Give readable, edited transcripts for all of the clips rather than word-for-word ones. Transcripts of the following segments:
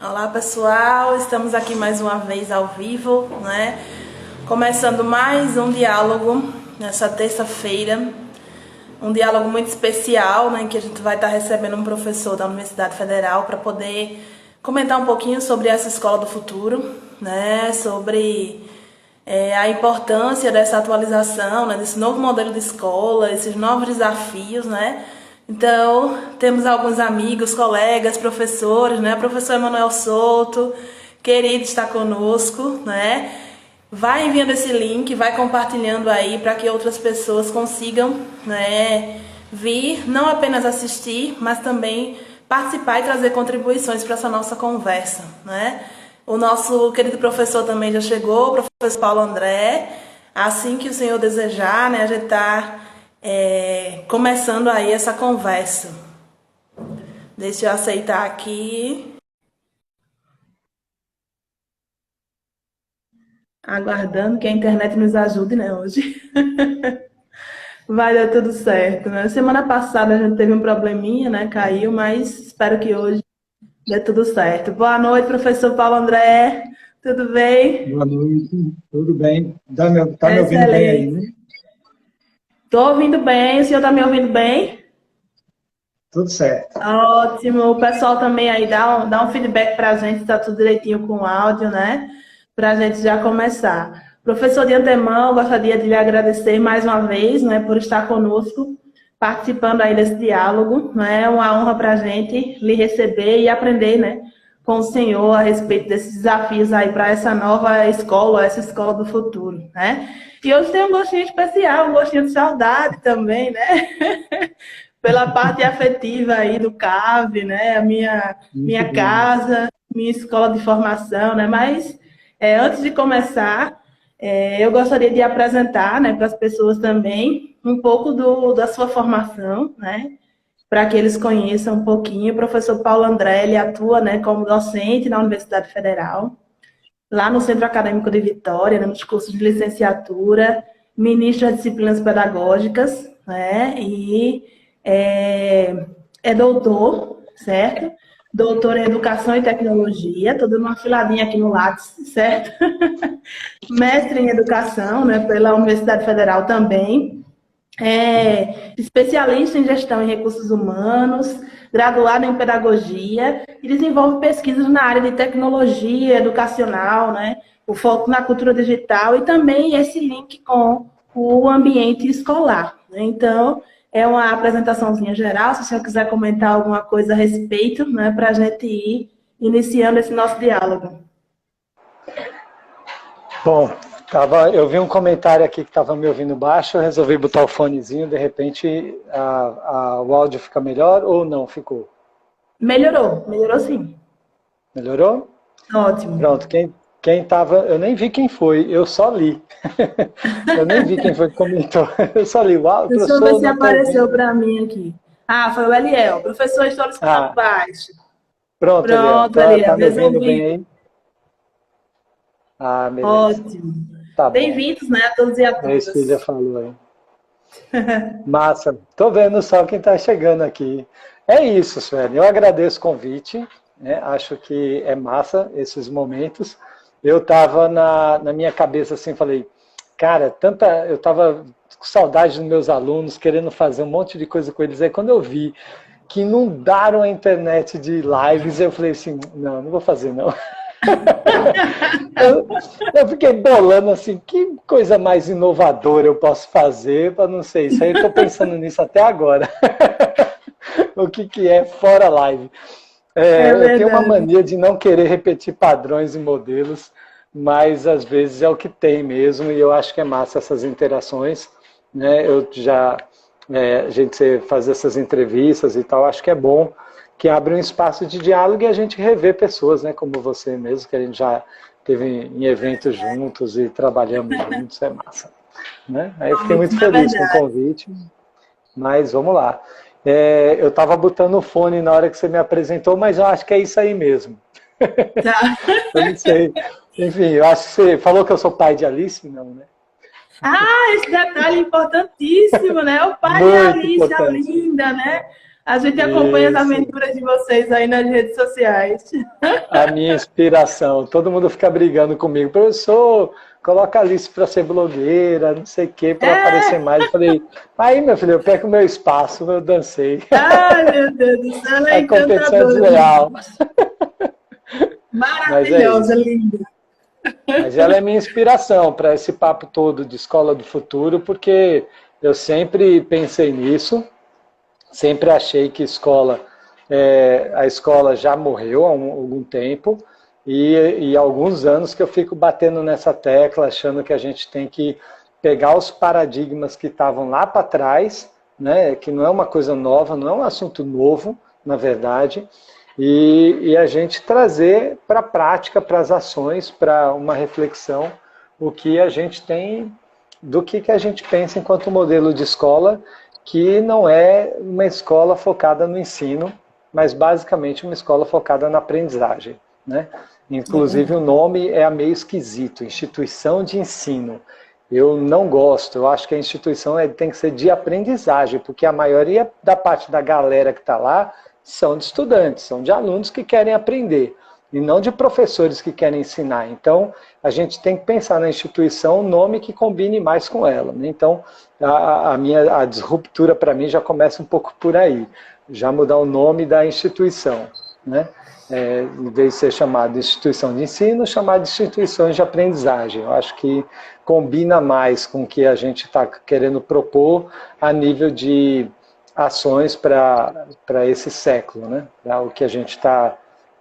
Olá pessoal, estamos aqui mais uma vez ao vivo, né? Começando mais um diálogo nessa terça-feira, um diálogo muito especial, né? Em que a gente vai estar recebendo um professor da Universidade Federal para poder comentar um pouquinho sobre essa escola do futuro, né? Sobre a importância dessa atualização, né? Desse novo modelo de escola, esses novos desafios, né? Então, temos alguns amigos, colegas, professores, né? O professor Emanuel Souto, querido, está conosco, né? Vai enviando esse link, vai compartilhando aí para que outras pessoas consigam, né, vir, não apenas assistir, mas também participar e trazer contribuições para essa nossa conversa, né? O nosso querido professor também já chegou, o professor Paulo André. Assim que o senhor desejar, né, a gente está começando aí essa conversa. Deixa eu aceitar aqui. Aguardando que a internet nos ajude, né, hoje. Vai dar tudo certo, né? Semana passada a gente teve um probleminha, né, caiu, mas espero que hoje dê tudo certo. Boa noite, professor Paulo André. Tudo bem? Boa noite, tudo bem? Tá me ouvindo bem aí, né? Excelente. Estou ouvindo bem, o senhor está me ouvindo bem? Tudo certo. Ótimo. O pessoal também aí dá um feedback para a gente, está tudo direitinho com o áudio, né? Para a gente já começar. Professor, de antemão, gostaria de lhe agradecer mais uma vez, né, por estar conosco, participando aí desse diálogo. Né? É uma honra para a gente lhe receber e aprender, né, com o senhor a respeito desses desafios aí para essa nova escola, essa escola do futuro, né? E hoje tem um gostinho especial, um gostinho de saudade também, né? Pela parte afetiva aí do CAV, né? A Muito minha bom. casa, minha escola de formação, né? Mas antes de começar, eu gostaria de apresentar, né, para as pessoas também um pouco da sua formação, né? Para que eles conheçam um pouquinho. O professor Paulo André, ele atua, né, como docente na Universidade Federal, lá no Centro Acadêmico de Vitória, né, nos cursos de licenciatura, ministro das disciplinas pedagógicas, né, e é doutor, certo? Doutor em Educação e Tecnologia, estou dando uma filadinha aqui no Lattes, certo? Mestre em Educação, né, pela Universidade Federal também, especialista em Gestão e Recursos Humanos, graduado em Pedagogia e desenvolve pesquisas na área de tecnologia educacional, né, o foco na cultura digital e também esse link com o ambiente escolar, né? Então, é uma apresentaçãozinha geral, se o senhor quiser comentar alguma coisa a respeito, né, para a gente ir iniciando esse nosso diálogo. Bom, eu vi um comentário aqui que estava me ouvindo baixo, eu resolvi botar o fonezinho, de repente o áudio fica melhor ou não ficou? Melhorou sim. Melhorou? Ótimo. Pronto, quem estava, eu nem vi quem foi, eu só li. Eu nem vi quem foi que comentou, eu só li, uau, Deixa eu ver professor, se não estou apareceu ouvindo. para mim aqui. Ah, foi o Eliel. Professor, estou lhe escutando Ah, baixo. pronto, Eliel, Pronto, tá Eliel, me ouvindo bem resolvi. aí? Ah, beleza, Ótimo. tá bom. Bem-vindos, né, a todos e a É isso que já todas. falou aí. Massa. Tô vendo só quem está chegando aqui. É isso, Sueli. Eu agradeço o convite. Né? Acho que é massa esses momentos. Eu estava na minha cabeça assim, falei, cara, eu estava com saudade dos meus alunos, querendo fazer um monte de coisa com eles. Aí quando eu vi que inundaram a internet de lives, eu falei assim, não vou fazer não. Eu fiquei bolando assim, que coisa mais inovadora eu posso fazer para não sei isso. Aí eu estou pensando nisso até agora. O que é fora live. É Eu tenho uma verdade. mania de não querer repetir padrões e modelos, mas às vezes é o que tem mesmo, e eu acho que é massa essas interações. Né? A gente fazer essas entrevistas e tal, acho que é bom que abre um espaço de diálogo e a gente rever pessoas, né, como você mesmo, que a gente já teve em eventos juntos e trabalhamos juntos, é massa. Né? Aí eu fiquei muito Ótimo, é feliz com o verdade. convite, mas vamos lá. Eu estava botando o fone na hora que você me apresentou, mas eu acho que é isso aí mesmo. Tá. Eu não sei. Enfim, eu acho que você falou que eu sou pai de Alice, não, né? Ah, esse detalhe importantíssimo, né? O pai de Muito Alice, a importante. linda, né? A gente acompanha as Isso. aventuras de vocês aí nas redes sociais. A minha inspiração. Todo mundo fica brigando comigo. Professor, coloca a Alice para ser blogueira, não sei o quê, para aparecer mais. Eu falei, aí, meu filho, eu perco o meu espaço, eu dancei. Ai, meu Deus do céu, ela é A competição é encantadora. desleal. Mas é Maravilhosa, isso. linda. Mas ela é minha inspiração para esse papo todo de escola do futuro, porque eu sempre pensei nisso, sempre achei que a escola já morreu há algum tempo, e há alguns anos que eu fico batendo nessa tecla, achando que a gente tem que pegar os paradigmas que estavam lá para trás, né, que não é uma coisa nova, não é um assunto novo, na verdade, e a gente trazer para a prática, para as ações, para uma reflexão, o que a gente tem, do que a gente pensa enquanto modelo de escola, que não é uma escola focada no ensino, mas basicamente uma escola focada na aprendizagem, né? Inclusive o nome é meio esquisito, instituição de ensino. Eu não gosto, eu acho que a instituição tem que ser de aprendizagem, porque a maioria da parte da galera que está lá são de estudantes, são de alunos que querem aprender, e não de professores que querem ensinar. Então, a gente tem que pensar na instituição, um nome que combine mais com ela, né? Então, a disruptura para mim já começa um pouco por aí, já mudar o nome da instituição, né? Em vez de ser chamado de instituição de ensino, chamar de instituições de aprendizagem. Eu acho que combina mais com o que a gente está querendo propor a nível de ações para esse século, né? Para o que a gente está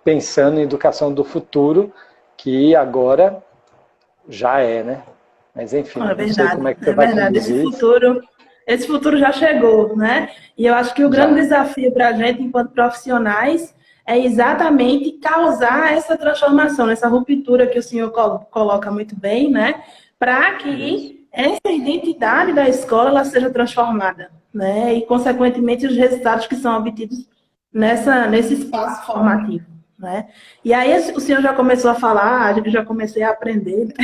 pensando em educação do futuro, que agora já é, né? Mas enfim, É não sei como verdade, é que você é vai verdade. conduzir isso. Esse futuro já chegou, né? E eu acho que o grande Já. desafio para a gente, enquanto profissionais, é exatamente causar essa transformação, essa ruptura que o senhor coloca muito bem, né? Para Isso. que essa identidade da escola ela seja transformada, né? E, consequentemente, os resultados que são obtidos nesse espaço formativo, né? E aí o senhor já começou a falar, eu já comecei a aprender, né?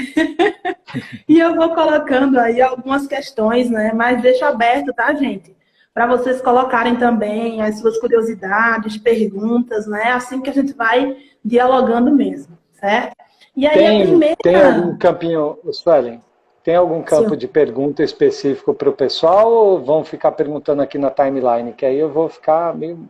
E eu vou colocando aí algumas questões, né? Mas deixo aberto, tá, gente? Para vocês colocarem também as suas curiosidades, perguntas, né? Assim que a gente vai dialogando mesmo, certo? E aí a Tem algum primeira... campinho, Suelen, tem algum campo Sim. de pergunta específico para o pessoal ou vão ficar perguntando aqui na timeline? Que aí eu vou ficar meio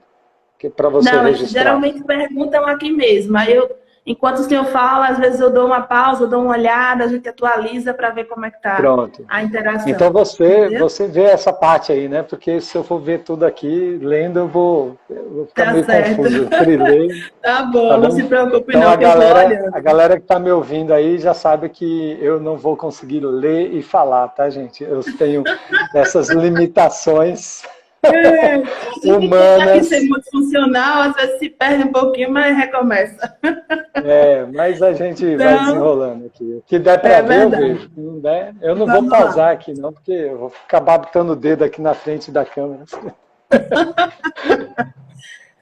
para você Não, eles registrar. geralmente perguntam aqui mesmo. Aí enquanto o senhor fala, às vezes eu dou uma pausa, eu dou uma olhada, a gente atualiza para ver como é que tá Pronto. a Então interação. você vê essa parte aí, né? Porque se eu for ver tudo aqui, lendo, eu vou ficar Tá meio certo. confuso. Trilei, Tá tá bom, não bom? se preocupe Então não, que eu vou olhando. a galera que está me ouvindo aí já sabe que eu não vou conseguir ler e falar, tá, gente? Eu tenho essas limitações A gente tenta aqui ser humanas. multifuncional, às vezes se perde um pouquinho, mas recomeça. Mas a gente vai Então, desenrolando aqui. O que der para é ver, eu verdade. vejo. Não der, eu não vou Vamos lá. pausar aqui, não, porque eu vou acabar botando o dedo aqui na frente da câmera.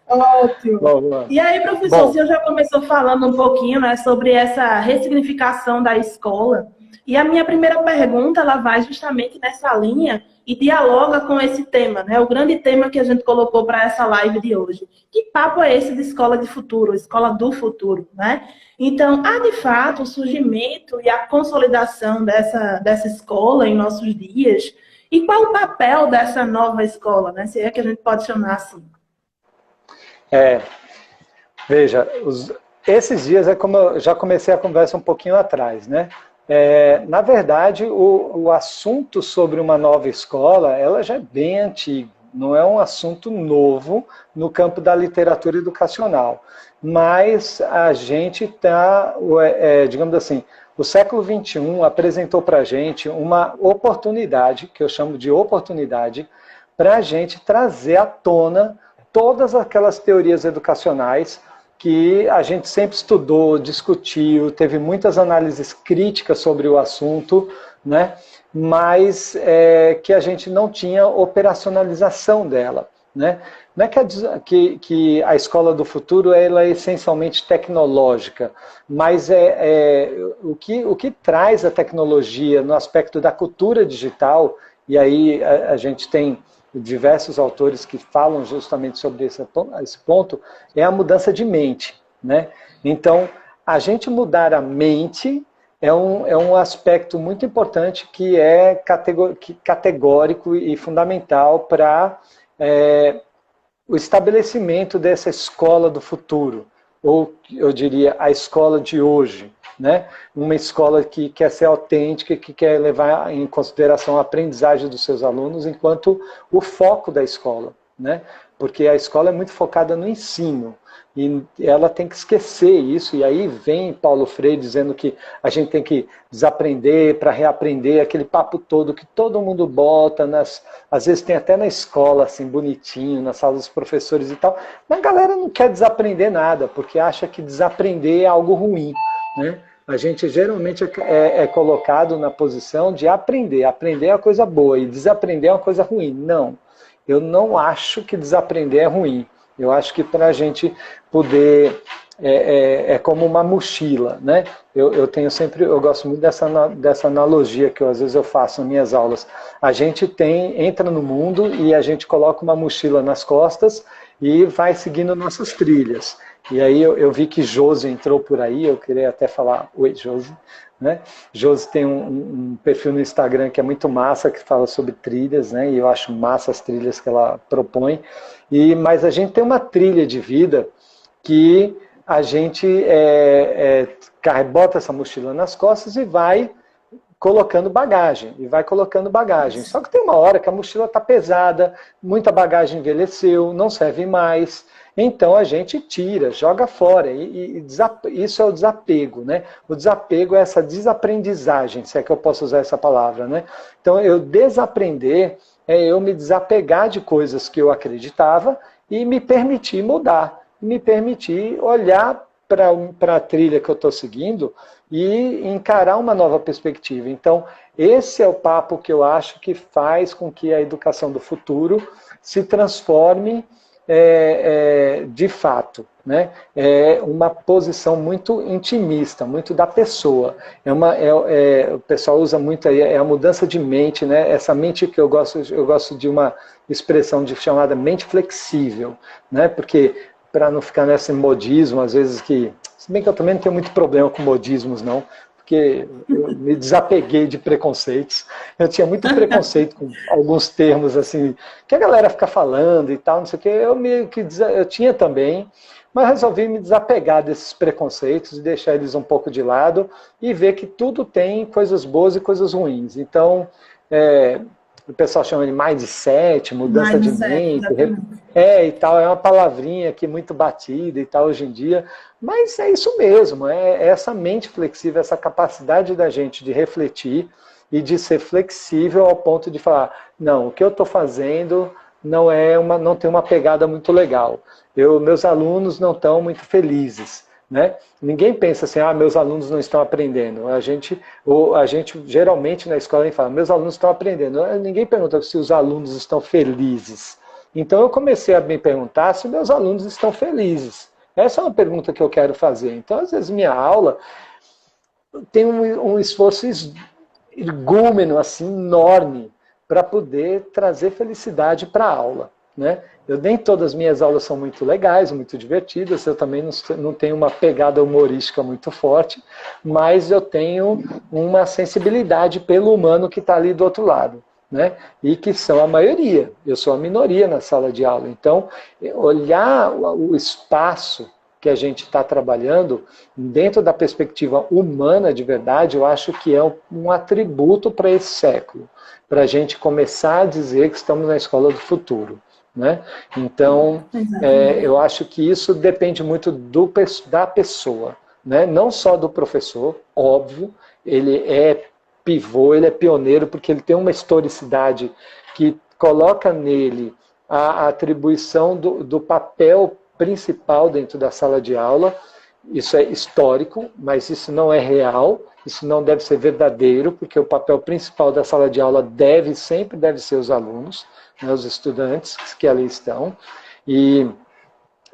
Ótimo. Vamos lá. E aí, professor, o Bom, senhor já começou falando um pouquinho, né, sobre essa ressignificação da escola. E a minha primeira pergunta, ela vai justamente nessa linha e dialoga com esse tema, né? O grande tema que a gente colocou para essa live de hoje. Que papo é esse de escola de futuro, escola do futuro, né? Então, há de fato o surgimento e a consolidação dessa escola em nossos dias. E qual o papel dessa nova escola, né? Se é que a gente pode chamar assim. veja, esses dias é como eu já comecei a conversa um pouquinho atrás, né? Na verdade, o assunto sobre uma nova escola, ela já é bem antigo, não é um assunto novo no campo da literatura educacional, mas a gente está, digamos assim, o século XXI apresentou para a gente uma oportunidade, que eu chamo de oportunidade, para a gente trazer à tona todas aquelas teorias educacionais que a gente sempre estudou, discutiu, teve muitas análises críticas sobre o assunto, né? Mas que a gente não tinha operacionalização dela, né? Não é que a escola do futuro ela é essencialmente tecnológica, mas o que traz a tecnologia no aspecto da cultura digital, e aí a gente tem diversos autores que falam justamente sobre esse ponto, é a mudança de mente, né? Então, a gente mudar a mente é um aspecto muito importante que é categórico e fundamental para o estabelecimento dessa escola do futuro, ou eu diria a escola de hoje, né? Uma escola que quer ser autêntica, que quer levar em consideração a aprendizagem dos seus alunos enquanto o foco da escola, né? Porque a escola é muito focada no ensino, e ela tem que esquecer isso, e aí vem Paulo Freire dizendo que a gente tem que desaprender para reaprender, aquele papo todo que todo mundo bota, às vezes tem até na escola, assim, bonitinho, na sala dos professores e tal, mas a galera não quer desaprender nada, porque acha que desaprender é algo ruim, né? A gente geralmente é colocado na posição de aprender. Aprender é uma coisa boa e desaprender é uma coisa ruim. Não, eu não acho que desaprender é ruim. Eu acho que para a gente poder... É como uma mochila, né? Eu gosto muito dessa analogia que às vezes eu faço nas minhas aulas. A gente entra no mundo e a gente coloca uma mochila nas costas e vai seguindo nossas trilhas. E aí eu vi que Josi entrou por aí, eu queria até falar, oi Josi, né? Josi tem um perfil no Instagram que é muito massa, que fala sobre trilhas, né? E eu acho massa as trilhas que ela propõe. Mas a gente tem uma trilha de vida que a gente bota essa mochila nas costas e vai colocando bagagem, Só que tem uma hora que a mochila está pesada, muita bagagem envelheceu, não serve mais, então a gente tira, joga fora, isso é o desapego, né? O desapego é essa desaprendizagem, se é que eu posso usar essa palavra, né? Então eu desaprender é eu me desapegar de coisas que eu acreditava e me permitir mudar, me permitir olhar para a trilha que eu estou seguindo e encarar uma nova perspectiva. Então, esse é o papo que eu acho que faz com que a educação do futuro se transforme de fato, né? É uma posição muito intimista, muito da pessoa. O pessoal usa muito aí, a mudança de mente, né? Essa mente que eu gosto de uma expressão chamada mente flexível, né? Porque para não ficar nesse modismo, às vezes que... Se bem que eu também não tenho muito problema com modismos, não, porque eu me desapeguei de preconceitos. Eu tinha muito preconceito com alguns termos, assim, que a galera fica falando e tal, não sei o quê. Eu tinha também, mas resolvi me desapegar desses preconceitos e deixar eles um pouco de lado e ver que tudo tem coisas boas e coisas ruins. Então, o pessoal chama de mindset, mudança de mente, e tal, é uma palavrinha aqui muito batida e tal hoje em dia, mas é isso mesmo, é essa mente flexível, essa capacidade da gente de refletir e de ser flexível ao ponto de falar, não, o que eu estou fazendo não tem uma pegada muito legal, meus alunos não estão muito felizes, né? Ninguém pensa assim, meus alunos não estão aprendendo. A gente geralmente na escola a gente fala, meus alunos estão aprendendo. Ninguém pergunta se os alunos estão felizes. Então eu comecei a me perguntar se meus alunos estão felizes. Essa é uma pergunta que eu quero fazer. Então às vezes minha aula tem um esforço igúmeno, assim, enorme, para poder trazer felicidade para a aula, né? Nem todas as minhas aulas são muito legais, muito divertidas, eu também não tenho uma pegada humorística muito forte, mas eu tenho uma sensibilidade pelo humano que está ali do outro lado, né? E que são a maioria, eu sou a minoria na sala de aula. Então, olhar o espaço que a gente está trabalhando, dentro da perspectiva humana de verdade, eu acho que é um atributo para esse século, para a gente começar a dizer que estamos na escola do futuro. Né? Então, eu acho que isso depende muito da pessoa, né? Não só do professor, óbvio, ele é pivô, ele é pioneiro, porque ele tem uma historicidade que coloca nele a atribuição do papel principal dentro da sala de aula. Isso é histórico, mas isso não é real, isso não deve ser verdadeiro, porque o papel principal da sala de aula sempre deve ser os alunos, né, os estudantes que ali estão. E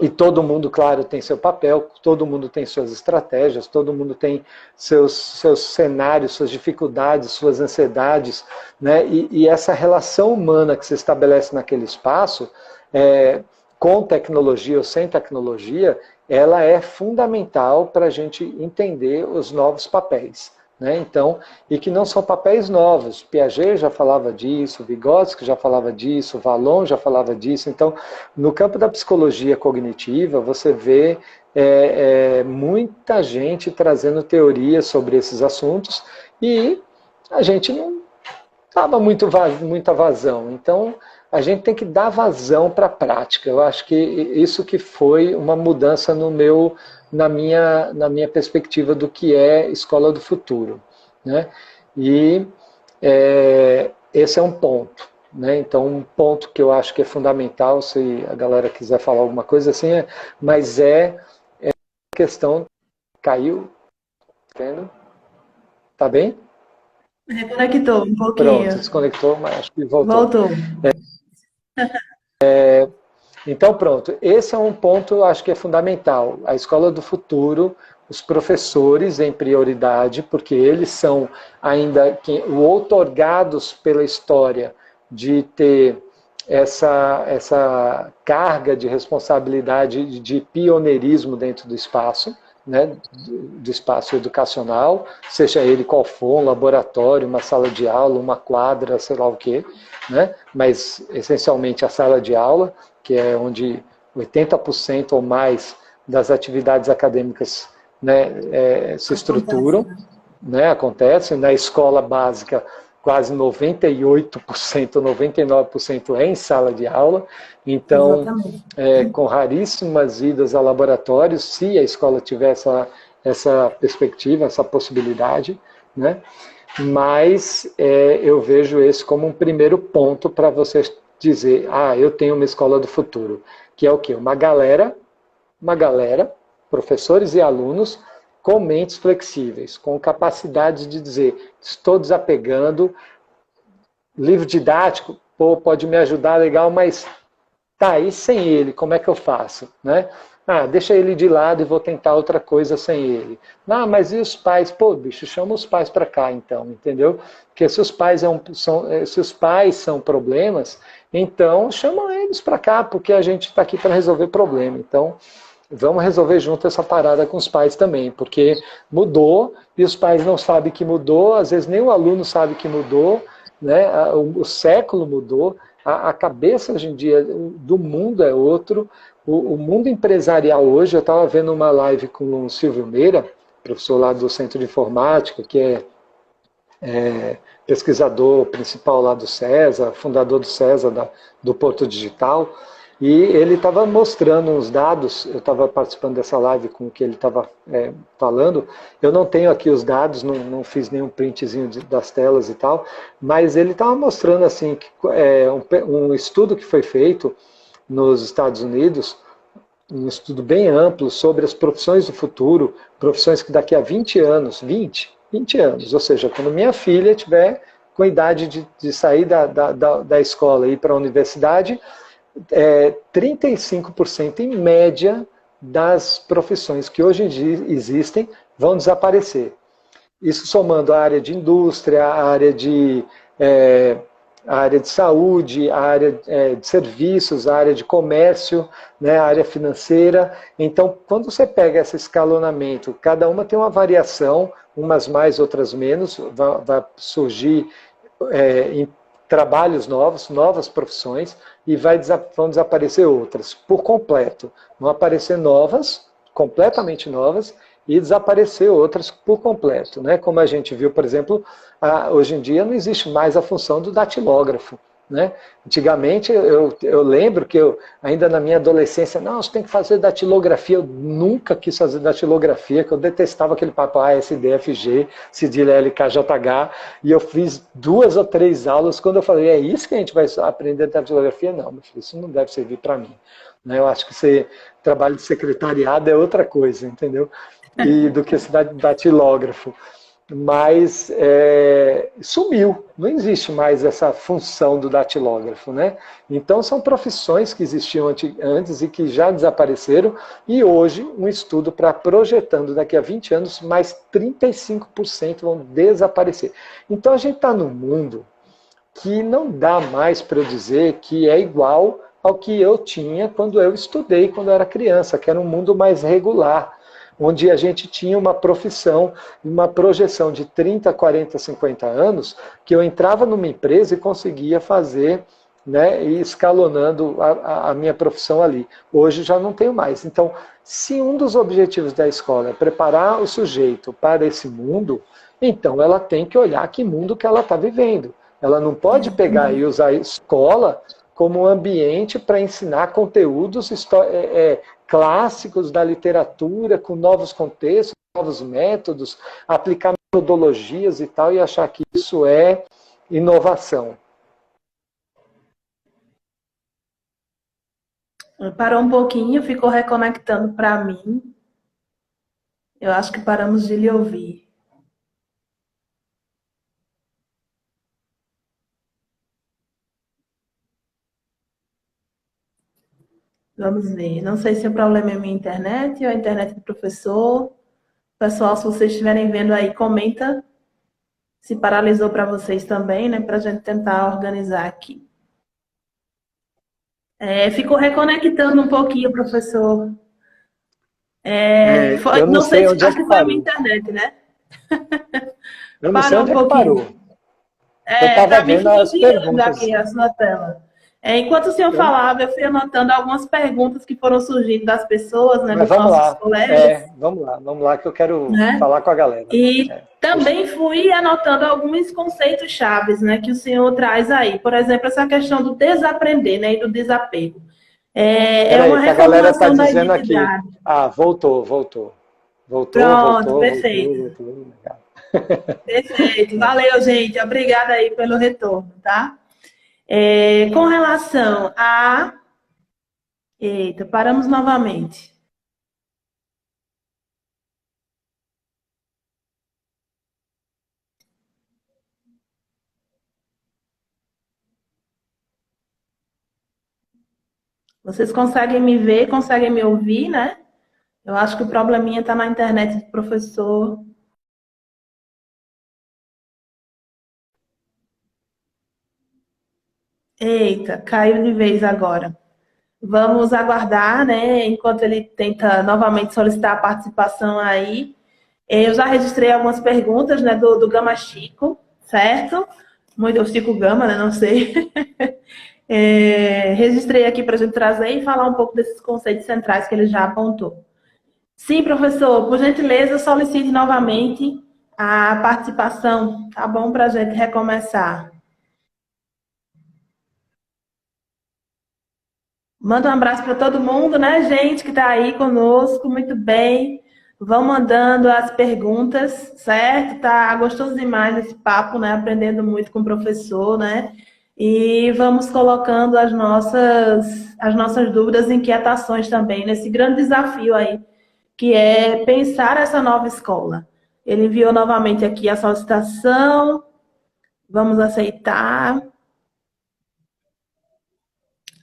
E todo mundo, claro, tem seu papel, todo mundo tem suas estratégias, todo mundo tem seus cenários, suas dificuldades, suas ansiedades, né? E essa relação humana que se estabelece naquele espaço, com tecnologia ou sem tecnologia, ela é fundamental para a gente entender os novos papéis. Né? Então, e que não são papéis novos. Piaget já falava disso, Vygotsky já falava disso, Vallon já falava disso. Então, no campo da psicologia cognitiva, você vê muita gente trazendo teorias sobre esses assuntos e a gente não dava muita vazão. Então, a gente tem que dar vazão para a prática. Eu acho que isso que foi uma mudança na minha perspectiva do que é escola do futuro. Né? E esse é um ponto. Né? Então, um ponto que eu acho que é fundamental, se a galera quiser falar alguma coisa assim, mas a questão... Caiu? Entendo? Tá bem? Reconectou um pouquinho. Pronto, desconectou, mas acho que voltou. Voltou. Então, pronto, esse é um ponto, eu acho que é fundamental. A escola do futuro, os professores em prioridade, porque eles são ainda outorgados pela história de ter essa carga de responsabilidade de pioneirismo dentro do espaço, né, do espaço educacional, seja ele qual for, um laboratório, uma sala de aula, uma quadra, sei lá o quê, né, mas essencialmente a sala de aula, que é onde 80% ou mais das atividades acadêmicas, né, se estruturam, né, acontecem. Na escola básica, quase 98%, 99% é em sala de aula. Então, com raríssimas idas a laboratórios, se a escola tiver essa perspectiva, essa possibilidade, né? Mas eu vejo esse como um primeiro ponto para você dizer, eu tenho uma escola do futuro, que é o quê? Uma galera, professores e alunos, com mentes flexíveis, com capacidade de dizer, estou desapegando, livro didático, pode me ajudar, legal, mas tá, e sem ele, como é que eu faço? Né? Deixa ele de lado e vou tentar outra coisa sem ele. Mas e os pais? Pô, bicho, chama os pais para cá então, entendeu? Porque se os pais são problemas, então chama eles para cá, porque a gente está aqui para resolver problema. Então, vamos resolver junto essa parada com os pais também, porque mudou e os pais não sabem que mudou, às vezes nem o aluno sabe que mudou, né? O século mudou, a cabeça hoje em dia do mundo é outro, o mundo empresarial hoje, eu estava vendo uma live com o Silvio Meira, professor lá do Centro de Informática, que é pesquisador principal lá do César, fundador do César, do Porto Digital, e ele estava mostrando uns dados, eu estava participando dessa live com o que ele estava falando, eu não tenho aqui os dados, não fiz nenhum printzinho das telas e tal, mas ele estava mostrando assim, que, um estudo que foi feito nos Estados Unidos, um estudo bem amplo sobre as profissões do futuro, profissões que daqui a 20 anos, 20 anos, ou seja, quando minha filha tiver com a idade de sair da escola e ir para a universidade, 35% em média das profissões que hoje em dia existem vão desaparecer. Isso somando a área de indústria, a área de saúde, a área de serviços, a área de comércio, né, a área financeira. Então, quando você pega esse escalonamento, cada uma tem uma variação, umas mais, outras menos, vai surgir em trabalhos novos, novas profissões, e vão desaparecer outras por completo. Vão aparecer novas, completamente novas, e desaparecer outras por completo. Né? Como a gente viu, por exemplo, hoje em dia não existe mais a função do datilógrafo. Né? Antigamente, eu lembro que ainda na minha adolescência, não, você tem que fazer datilografia. Eu nunca quis fazer datilografia, que eu detestava aquele papo ASDFG, cedilha LKJH, e eu fiz 2 ou 3 aulas, quando eu falei, é isso que a gente vai aprender datilografia? Não, meu filho, isso não deve servir para mim. Né? Eu acho que trabalho de secretariado é outra coisa, entendeu? E do que esse datilógrafo. mas sumiu, não existe mais essa função do datilógrafo, né? Então são profissões que existiam antes e que já desapareceram, e hoje um estudo para projetando daqui a 20 anos, mais 35% vão desaparecer. Então a gente está num mundo que não dá mais para eu dizer que é igual ao que eu tinha quando eu estudei, quando eu era criança, que era um mundo mais regular, onde a gente tinha uma profissão, uma projeção de 30, 40, 50 anos, que eu entrava numa empresa e conseguia fazer, né, e escalonando a minha profissão ali. Hoje já não tenho mais. Então, se um dos objetivos da escola é preparar o sujeito para esse mundo, então ela tem que olhar que mundo que ela está vivendo. Ela não pode pegar e usar a escola como um ambiente para ensinar conteúdos clássicos da literatura, com novos contextos, novos métodos, aplicar metodologias e tal, e achar que isso é inovação. Parou um pouquinho, ficou reconectando para mim. Eu acho que paramos de lhe ouvir. Vamos ver. Não sei se o problema é a minha internet ou a internet do professor. Pessoal, se vocês estiverem vendo aí, comenta se paralisou para vocês também, né? Para a gente tentar organizar aqui. Ficou reconectando um pouquinho, professor. Eu não sei onde é que acho que foi a parou. minha internet, né? Eu não sei onde é que parou. Eu estava vendo as perguntas aqui a sua tela. Enquanto o senhor falava, eu fui anotando algumas perguntas que foram surgindo das pessoas, né, dos nossos colegas. Vamos lá que eu quero falar com a galera. E também fui anotando alguns conceitos chaves, né, que o senhor traz aí. Por exemplo, essa questão do desaprender, né, e do desapego. É uma reformulação da identidade. Voltou. Pronto, perfeito. Voltou. Perfeito. Valeu, gente. Obrigada aí pelo retorno, tá? Com relação a... Eita, paramos novamente. Vocês conseguem me ver, conseguem me ouvir, né? Eu acho que o probleminha está na internet do professor. Eita, caiu de vez agora. Vamos aguardar, né? Enquanto ele tenta novamente solicitar a participação aí. Eu já registrei algumas perguntas, né, do Gama Chico, certo? Muito, o Chico Gama, né? Não sei. Registrei aqui para a gente trazer e falar um pouco desses conceitos centrais que ele já apontou. Sim, professor, por gentileza, solicite novamente a participação, tá bom? Para a gente recomeçar. Manda um abraço para todo mundo, né, gente, que está aí conosco, muito bem. Vão mandando as perguntas, certo? Tá gostoso demais esse papo, né? Aprendendo muito com o professor, né? E vamos colocando as nossas dúvidas e inquietações também nesse grande desafio aí, que é pensar essa nova escola. Ele enviou novamente aqui a solicitação. Vamos aceitar.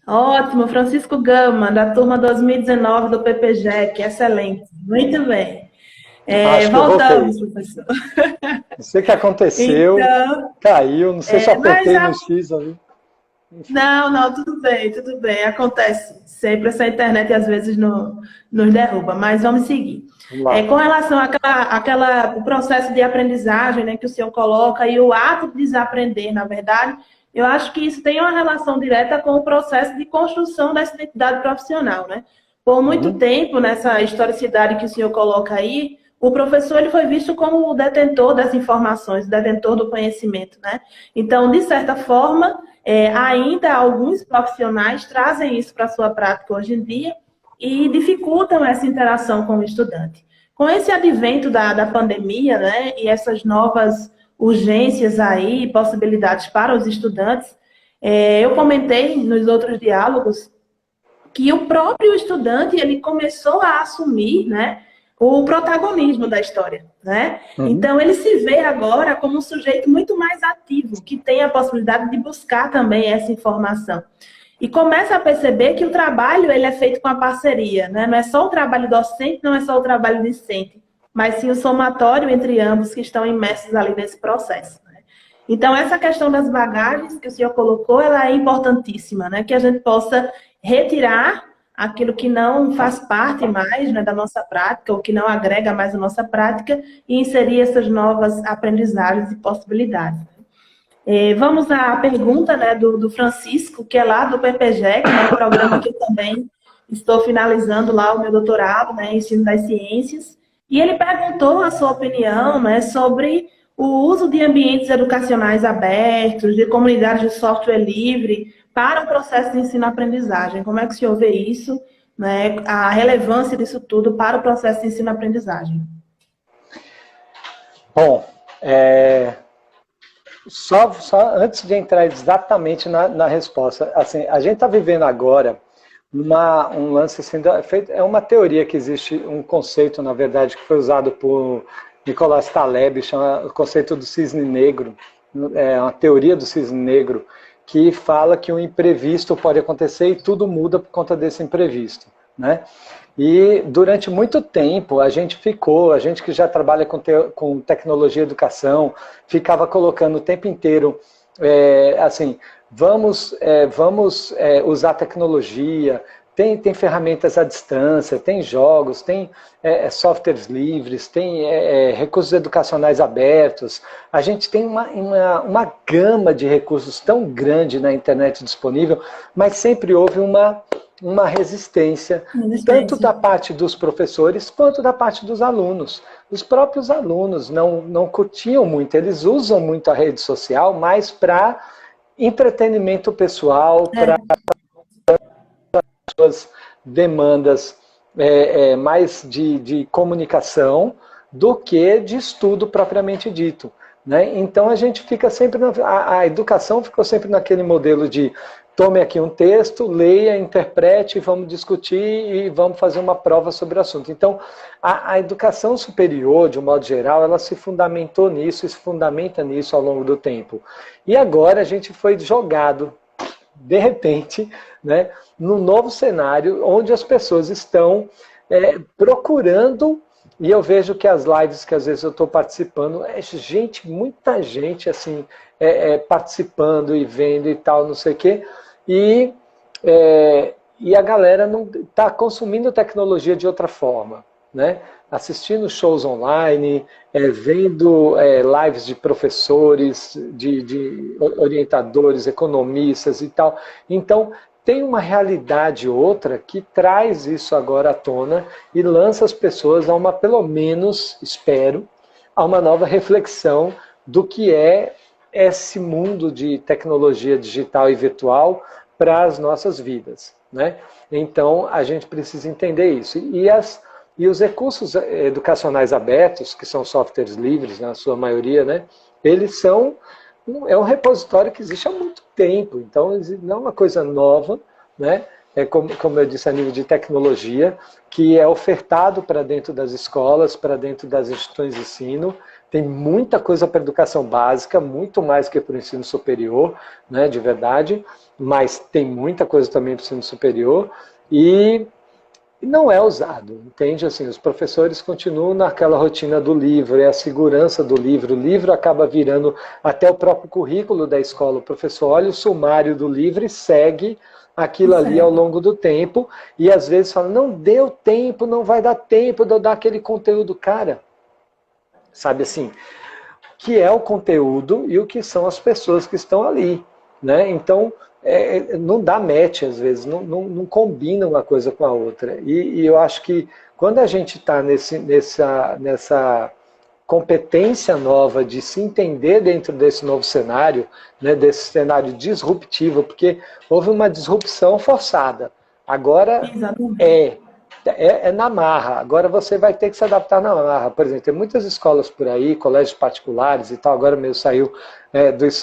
Ótimo, Francisco Gama, da turma 2019 do PPGEC, excelente, muito bem. Voltamos, professor. Não sei o que aconteceu, então, caiu, não sei se apertei no X ali. Não, tudo bem, acontece sempre, essa internet às vezes nos derruba, mas vamos seguir. Com relação o processo de aprendizagem, né, que o senhor coloca, e o ato de desaprender, na verdade, eu acho que isso tem uma relação direta com o processo de construção dessa identidade profissional, né? Por muito tempo, nessa historicidade que o senhor coloca aí, o professor ele foi visto como o detentor das informações, o detentor do conhecimento, né? Então, de certa forma, ainda alguns profissionais trazem isso para a sua prática hoje em dia e dificultam essa interação com o estudante. Com esse advento da pandemia, né, e essas novas urgências aí, possibilidades para os estudantes, eu comentei nos outros diálogos que o próprio estudante ele começou a assumir, né, o protagonismo da história, né? Uhum. Então ele se vê agora como um sujeito muito mais ativo, que tem a possibilidade de buscar também essa informação. E começa a perceber que o trabalho ele é feito com a parceria, né? Não é só o trabalho docente, não é só o trabalho discente, mas sim o somatório entre ambos que estão imersos ali nesse processo. Né? Então essa questão das bagagens que o senhor colocou, ela é importantíssima, né? Que a gente possa retirar aquilo que não faz parte mais, né, da nossa prática, ou que não agrega mais a nossa prática, e inserir essas novas aprendizagens e possibilidades. Vamos à pergunta, né, do Francisco, que é lá do PPGEC, né, um programa que eu também estou finalizando lá o meu doutorado, né, em ensino das ciências, e ele perguntou a sua opinião, né, sobre o uso de ambientes educacionais abertos, de comunidades de software livre, para o processo de ensino-aprendizagem. Como é que o senhor vê isso, né, a relevância disso tudo para o processo de ensino-aprendizagem? Bom, só antes de entrar exatamente na resposta, assim, a gente está vivendo agora um lance assim, é uma teoria que existe, um conceito, na verdade, que foi usado por Nicolas Taleb, chama o conceito do cisne negro, é uma teoria do cisne negro, que fala que um imprevisto pode acontecer e tudo muda por conta desse imprevisto, né? E durante muito tempo a gente que já trabalha com tecnologia e educação, ficava colocando o tempo inteiro, assim, vamos usar tecnologia, tem ferramentas à distância, tem jogos, tem softwares livres, tem recursos educacionais abertos. A gente tem uma gama de recursos tão grande na internet disponível, mas sempre houve uma resistência, tanto da parte dos professores quanto da parte dos alunos. Os próprios alunos não curtiam muito, eles usam muito a rede social, mas para entretenimento pessoal, para suas demandas mais de comunicação do que de estudo propriamente dito. Né? Então a gente fica sempre, a educação ficou sempre naquele modelo de tome aqui um texto, leia, interprete, vamos discutir e vamos fazer uma prova sobre o assunto. Então, a educação superior, de um modo geral, ela se fundamentou nisso e se fundamenta nisso ao longo do tempo. E agora a gente foi jogado, de repente, né, num novo cenário onde as pessoas estão procurando, e eu vejo que as lives que às vezes eu estou participando, muita gente assim, participando e vendo e tal, não sei o quê, e a galera não está consumindo tecnologia de outra forma, né? Assistindo shows online, vendo lives de professores, de orientadores, economistas e tal. Então, tem uma realidade outra que traz isso agora à tona e lança as pessoas a pelo menos, espero, a uma nova reflexão do que é esse mundo de tecnologia digital e virtual para as nossas vidas, né? Então, a gente precisa entender isso. E os recursos educacionais abertos, que são softwares livres, na sua maioria, né? Eles é um repositório que existe há muito tempo, então não é uma coisa nova, né? Como eu disse, a nível de tecnologia, que é ofertado para dentro das escolas, para dentro das instituições de ensino. Tem muita coisa para a educação básica, muito mais que para o ensino superior, né, de verdade, mas tem muita coisa também para o ensino superior e não é usado, entende? Assim, os professores continuam naquela rotina do livro, é a segurança do livro. O livro acaba virando até o próprio currículo da escola. O professor olha o sumário do livro e segue aquilo ali ao longo do tempo e às vezes fala, não deu tempo, não vai dar tempo de eu dar aquele conteúdo. Cara, sabe assim, que é o conteúdo e o que são as pessoas que estão ali, né? Então, não dá match às vezes, não combina uma coisa com a outra. E eu acho que quando a gente está nessa competência nova de se entender dentro desse novo cenário, né, desse cenário disruptivo, porque houve uma disrupção forçada. Agora é na marra, agora você vai ter que se adaptar na marra. Por exemplo, tem muitas escolas por aí, colégios particulares e tal, agora mesmo saiu,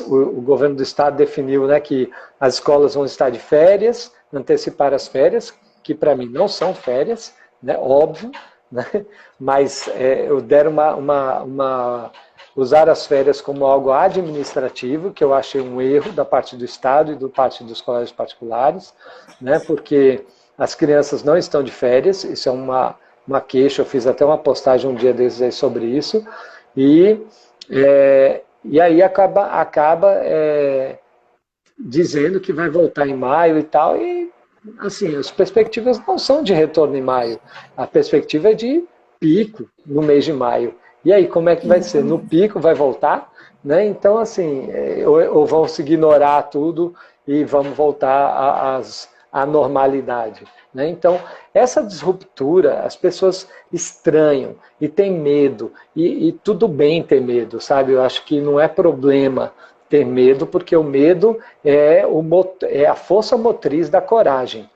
o governo do estado definiu, né, que as escolas vão estar de férias, antecipar as férias, que para mim não são férias, né, óbvio, né? Mas eu deram usar as férias como algo administrativo, que eu achei um erro da parte do Estado e da parte dos colégios particulares, né? Porque as crianças não estão de férias, isso é uma queixa, eu fiz até uma postagem um dia desses aí sobre isso, e aí acaba dizendo que vai voltar em maio e tal, e assim, as perspectivas não são de retorno em maio, a perspectiva é de pico no mês de maio. E aí, como é que vai ser? No pico vai voltar? Né? Então, assim, ou vamos ignorar tudo e vamos voltar à normalidade. Né? Então, essa disruptura, as pessoas estranham e têm medo, e tudo bem ter medo, sabe? Eu acho que não é problema ter medo, porque o medo é a força motriz da coragem.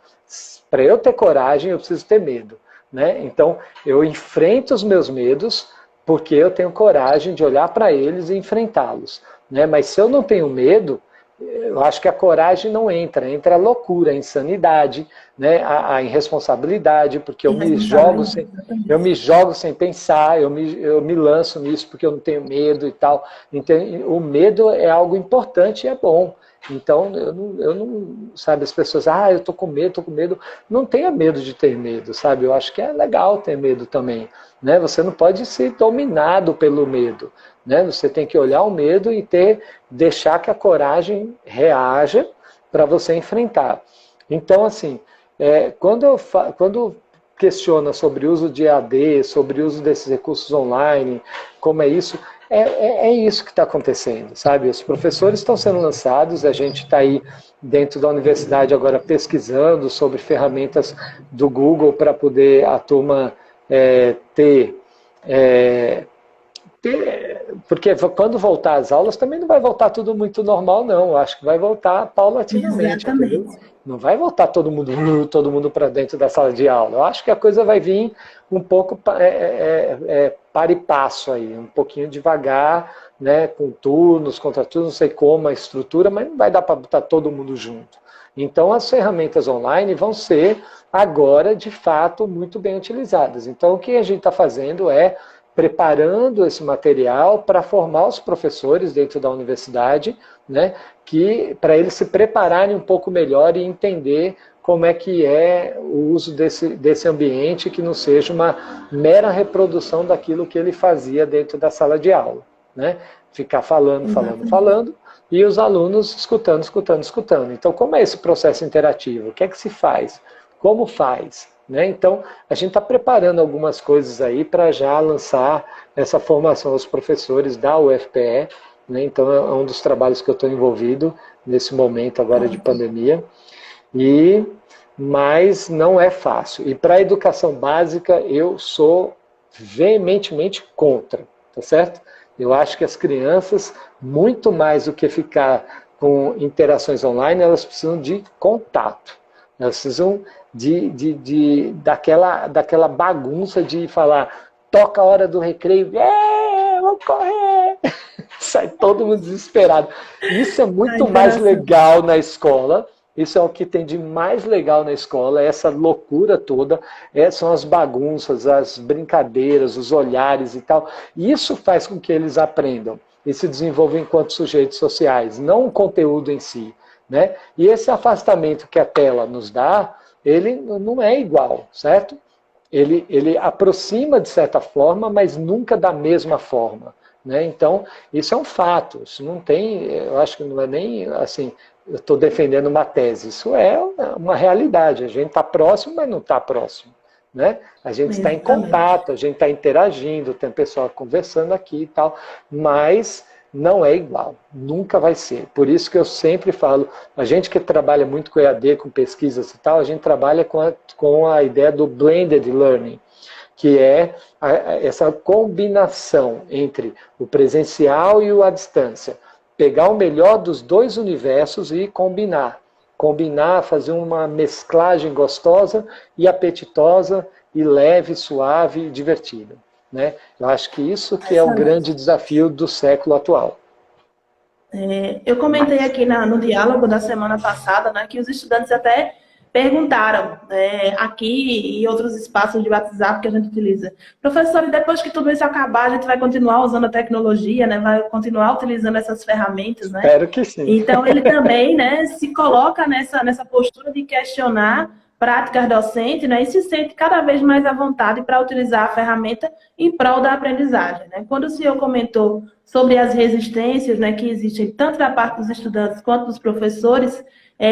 Para eu ter coragem, eu preciso ter medo. Né? Então, eu enfrento os meus medos, porque eu tenho coragem de olhar para eles e enfrentá-los. Né? Mas se eu não tenho medo, eu acho que a coragem não entra a loucura, a insanidade, né? a irresponsabilidade, porque eu me jogo sem pensar, eu me lanço nisso porque eu não tenho medo e tal. Então, o medo é algo importante e é bom. Então, eu não, sabe, as pessoas, eu tô com medo. Não tenha medo de ter medo, sabe? Eu acho que é legal ter medo também, né? Você não pode ser dominado pelo medo, né? Você tem que olhar o medo e deixar que a coragem reaja para você enfrentar. Então, assim, quando questiona sobre o uso de EAD, sobre o uso desses recursos online, como é isso, é isso que está acontecendo, sabe? Os professores estão sendo lançados, a gente está aí dentro da universidade agora pesquisando sobre ferramentas do Google para poder a turma porque quando voltar às aulas também não vai voltar tudo muito normal, não. Eu acho que vai voltar paulatinamente, entendeu? Não vai voltar todo mundo para dentro da sala de aula. Eu acho que a coisa vai vir um pouco para e passo aí, um pouquinho devagar, né, com turnos, contraturnos, não sei como a estrutura, mas não vai dar para botar todo mundo junto. Então as ferramentas online vão ser agora, de fato, muito bem utilizadas. Então o que a gente está fazendo é preparando esse material para formar os professores dentro da universidade, né, para eles se prepararem um pouco melhor e entender como é que é o uso desse ambiente, que não seja uma mera reprodução daquilo que ele fazia dentro da sala de aula. Né? Ficar falando, e os alunos escutando. Então, como é esse processo interativo? O que é que se faz? Como faz? Né? Então, a gente está preparando algumas coisas aí para já lançar essa formação aos professores da UFPE. Né? Então, é um dos trabalhos que eu estou envolvido nesse momento agora de pandemia. Mas não é fácil. E para a educação básica, eu sou veementemente contra, tá certo? Eu acho que as crianças, muito mais do que ficar com interações online, elas precisam de contato. Elas precisam daquela bagunça de falar, toca a hora do recreio, vou correr! Sai todo mundo desesperado. Isso é muito mais legal na escola. Isso é o que tem de mais legal na escola, essa loucura toda, são as bagunças, as brincadeiras, os olhares e tal. Isso faz com que eles aprendam e se desenvolvam enquanto sujeitos sociais, não o conteúdo em si. Né? E esse afastamento que a tela nos dá, ele não é igual, certo? Ele aproxima de certa forma, mas nunca da mesma forma. Né? Então, isso é um fato. Isso não tem, eu acho que não é nem assim, eu estou defendendo uma tese. Isso é uma realidade. A gente está próximo, mas não está próximo. Né? A gente está em contato, a gente está interagindo, tem pessoal conversando aqui e tal, mas não é igual, nunca vai ser. Por isso que eu sempre falo, a gente que trabalha muito com EAD, com pesquisas e tal, a gente trabalha com a ideia do blended learning, que é essa combinação entre o presencial e o à distância. Pegar o melhor dos dois universos e combinar. Combinar, fazer uma mesclagem gostosa e apetitosa, e leve, suave e divertida. Né? Eu acho que isso que é o grande desafio do século atual. Eu comentei aqui no diálogo da semana passada, né, que os estudantes até perguntaram aqui e outros espaços de WhatsApp que a gente utiliza. Professor, e depois que tudo isso acabar, a gente vai continuar usando a tecnologia, né? Vai continuar utilizando essas ferramentas, né? Espero que sim. Então, ele também, né, se coloca nessa postura de questionar práticas docentes, né, e se sente cada vez mais à vontade para utilizar a ferramenta em prol da aprendizagem, né? Quando o senhor comentou sobre as resistências, né, que existem tanto da parte dos estudantes quanto dos professores,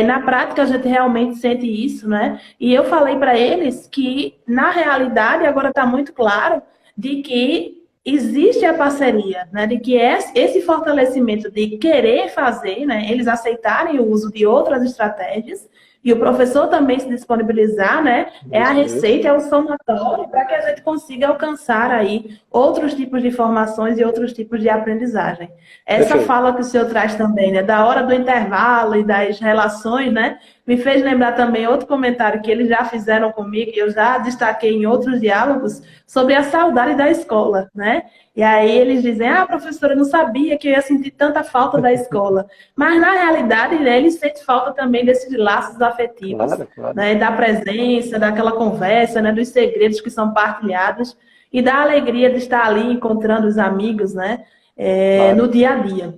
na prática a gente realmente sente isso, né? E eu falei para eles que, na realidade, agora está muito claro de que existe a parceria, né? De que esse fortalecimento de querer fazer, né, eles aceitarem o uso de outras estratégias, e o professor também se disponibilizar, né? É a receita, é o somatório para que a gente consiga alcançar aí outros tipos de formações e outros tipos de aprendizagem. Essa Perfeito. fala que o senhor traz também, né? Da hora do intervalo e das relações, né? Me fez lembrar também outro comentário que eles já fizeram comigo e eu já destaquei em outros diálogos sobre a saudade da escola, né? E aí eles dizem, professora, eu não sabia que eu ia sentir tanta falta da escola. Mas, na realidade, né, eles sentem falta também desses laços afetivos, Claro. né, da presença, daquela conversa, né, dos segredos que são partilhados e da alegria de estar ali encontrando os amigos, né, no dia a dia.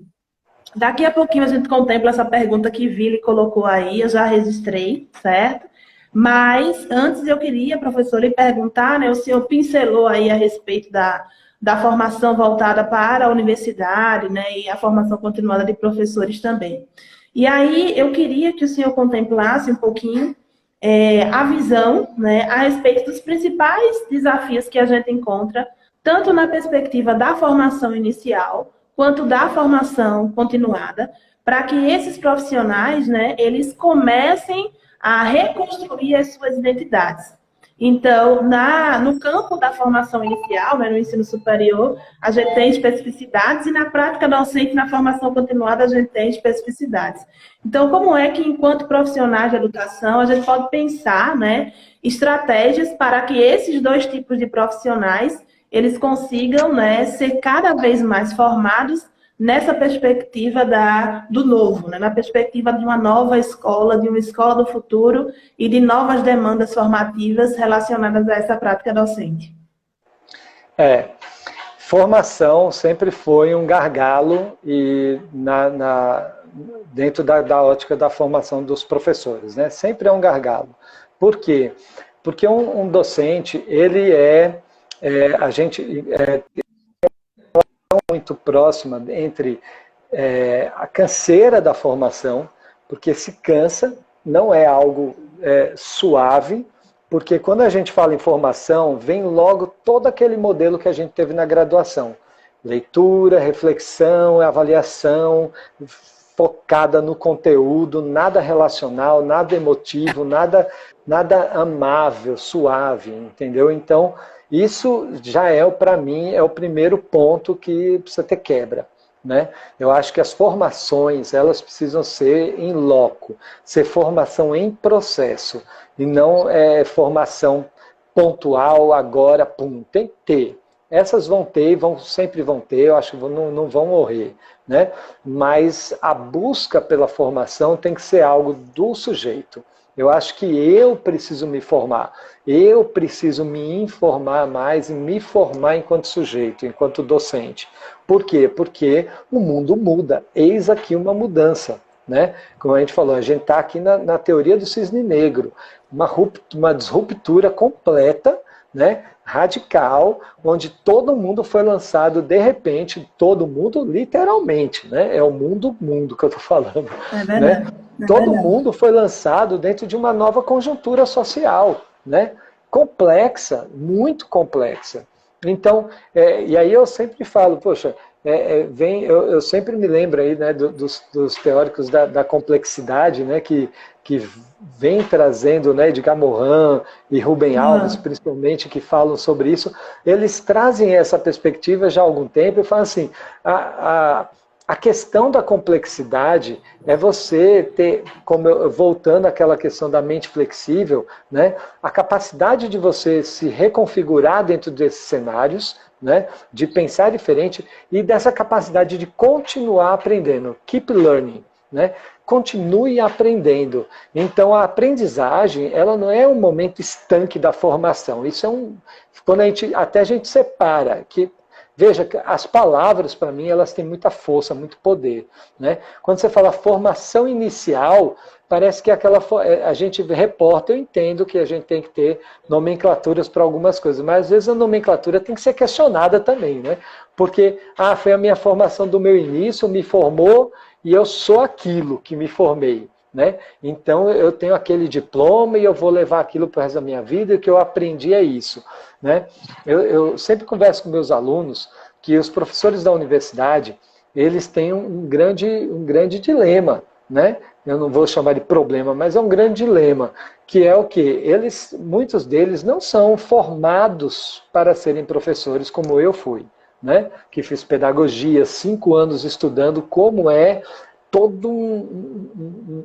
Daqui a pouquinho a gente contempla essa pergunta que Vili colocou aí, eu já registrei, certo? Mas antes eu queria, professor, lhe perguntar, né, o senhor pincelou aí a respeito da formação voltada para a universidade, né, e a formação continuada de professores também. E aí eu queria que o senhor contemplasse um pouquinho a visão, né, a respeito dos principais desafios que a gente encontra, tanto na perspectiva da formação inicial, quanto da formação continuada, para que esses profissionais, né, eles comecem a reconstruir as suas identidades. Então, no campo da formação inicial, né, no ensino superior, a gente tem especificidades e na prática docente, na formação continuada, a gente tem especificidades. Então, como é que, enquanto profissionais de educação, a gente pode pensar, né, estratégias para que esses dois tipos de profissionais eles consigam, né, ser cada vez mais formados nessa perspectiva do novo, né? Na perspectiva de uma nova escola, de uma escola do futuro e de novas demandas formativas relacionadas a essa prática docente. Formação sempre foi um gargalo e dentro da ótica da formação dos professores, né? Sempre é um gargalo. Por quê? Porque um docente, ele a gente muito próxima entre a canseira da formação, porque se cansa, não é algo suave, porque quando a gente fala em formação, vem logo todo aquele modelo que a gente teve na graduação. Leitura, reflexão, avaliação, focada no conteúdo, nada relacional, nada emotivo, nada amável, suave, entendeu? Então, isso já para mim, é o primeiro ponto que precisa ter quebra, né? Eu acho que as formações, elas precisam ser em loco, ser formação em processo, e não formação pontual, agora, pum, tem que ter. Essas vão ter, sempre vão ter, eu acho que não vão morrer, né? Mas a busca pela formação tem que ser algo do sujeito. Eu acho que eu preciso me formar, eu preciso me informar mais e me formar enquanto sujeito, enquanto docente. Por quê? Porque o mundo muda, eis aqui uma mudança, né? Como a gente falou, a gente está aqui na teoria do cisne negro, uma disruptura completa, né? Radical, onde todo mundo foi lançado de repente, todo mundo literalmente, né? É o mundo que eu estou falando. É verdade. Né? Todo mundo foi lançado dentro de uma nova conjuntura social, né? Complexa, muito complexa. Então, e aí eu sempre falo, poxa, eu sempre me lembro aí, né, dos teóricos da complexidade, né, que vem trazendo, né, Edgar Morin e Rubem Alves, principalmente, que falam sobre isso. Eles trazem essa perspectiva já há algum tempo e falam assim, a questão da complexidade é você ter, voltando àquela questão da mente flexível, né, a capacidade de você se reconfigurar dentro desses cenários, né, de pensar diferente e dessa capacidade de continuar aprendendo, keep learning, né? Continue aprendendo. Então, a aprendizagem, ela não é um momento estanque da formação. Isso é quando até a gente separa, que veja, as palavras, para mim, elas têm muita força, muito poder, né? Quando você fala formação inicial, parece que a gente reporta, eu entendo que a gente tem que ter nomenclaturas para algumas coisas, mas às vezes a nomenclatura tem que ser questionada também, né? Porque, foi a minha formação do meu início, me formou e eu sou aquilo que me formei, né? Então eu tenho aquele diploma e eu vou levar aquilo para o resto da minha vida e o que eu aprendi é isso, né? Eu sempre converso com meus alunos que os professores da universidade, eles têm um grande dilema, né? Eu não vou chamar de problema, mas é um grande dilema, que é o quê? Muitos deles não são formados para serem professores como eu fui, né? Que fiz pedagogia, 5 anos estudando como é todo um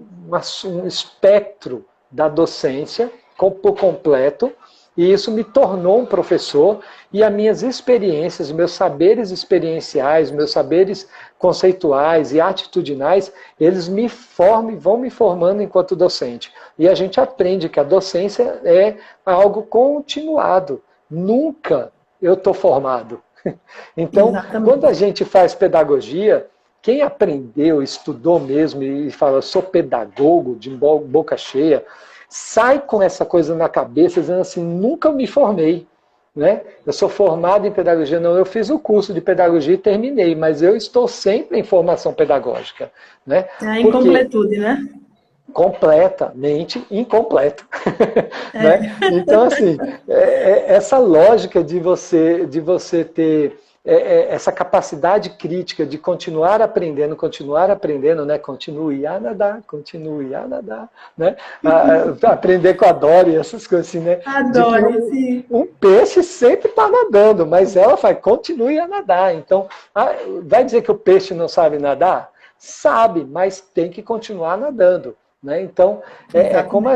espectro da docência por completo, e isso me tornou um professor, e as minhas experiências, meus saberes experienciais, meus saberes conceituais e atitudinais, eles vão me formando enquanto docente. E a gente aprende que a docência é algo continuado. Nunca eu estou formado. Então, exatamente, quando a gente faz pedagogia, quem aprendeu, estudou mesmo e fala, eu sou pedagogo, de boca cheia, sai com essa coisa na cabeça, dizendo assim, nunca me formei, né? Eu sou formado em pedagogia, não, eu fiz o curso de pedagogia e terminei, mas eu estou sempre em formação pedagógica, né? É a incompletude, né? Completamente incompleto. Né? Então, assim, essa lógica de você ter essa capacidade crítica de continuar aprendendo, né? Continue a nadar, né? Aprender com a Dory, essas coisas assim, né? Adoro, sim. Um peixe sempre está nadando, mas ela fala, continue a nadar. Então, vai dizer que o peixe não sabe nadar? Sabe, mas tem que continuar nadando. Né? Então, como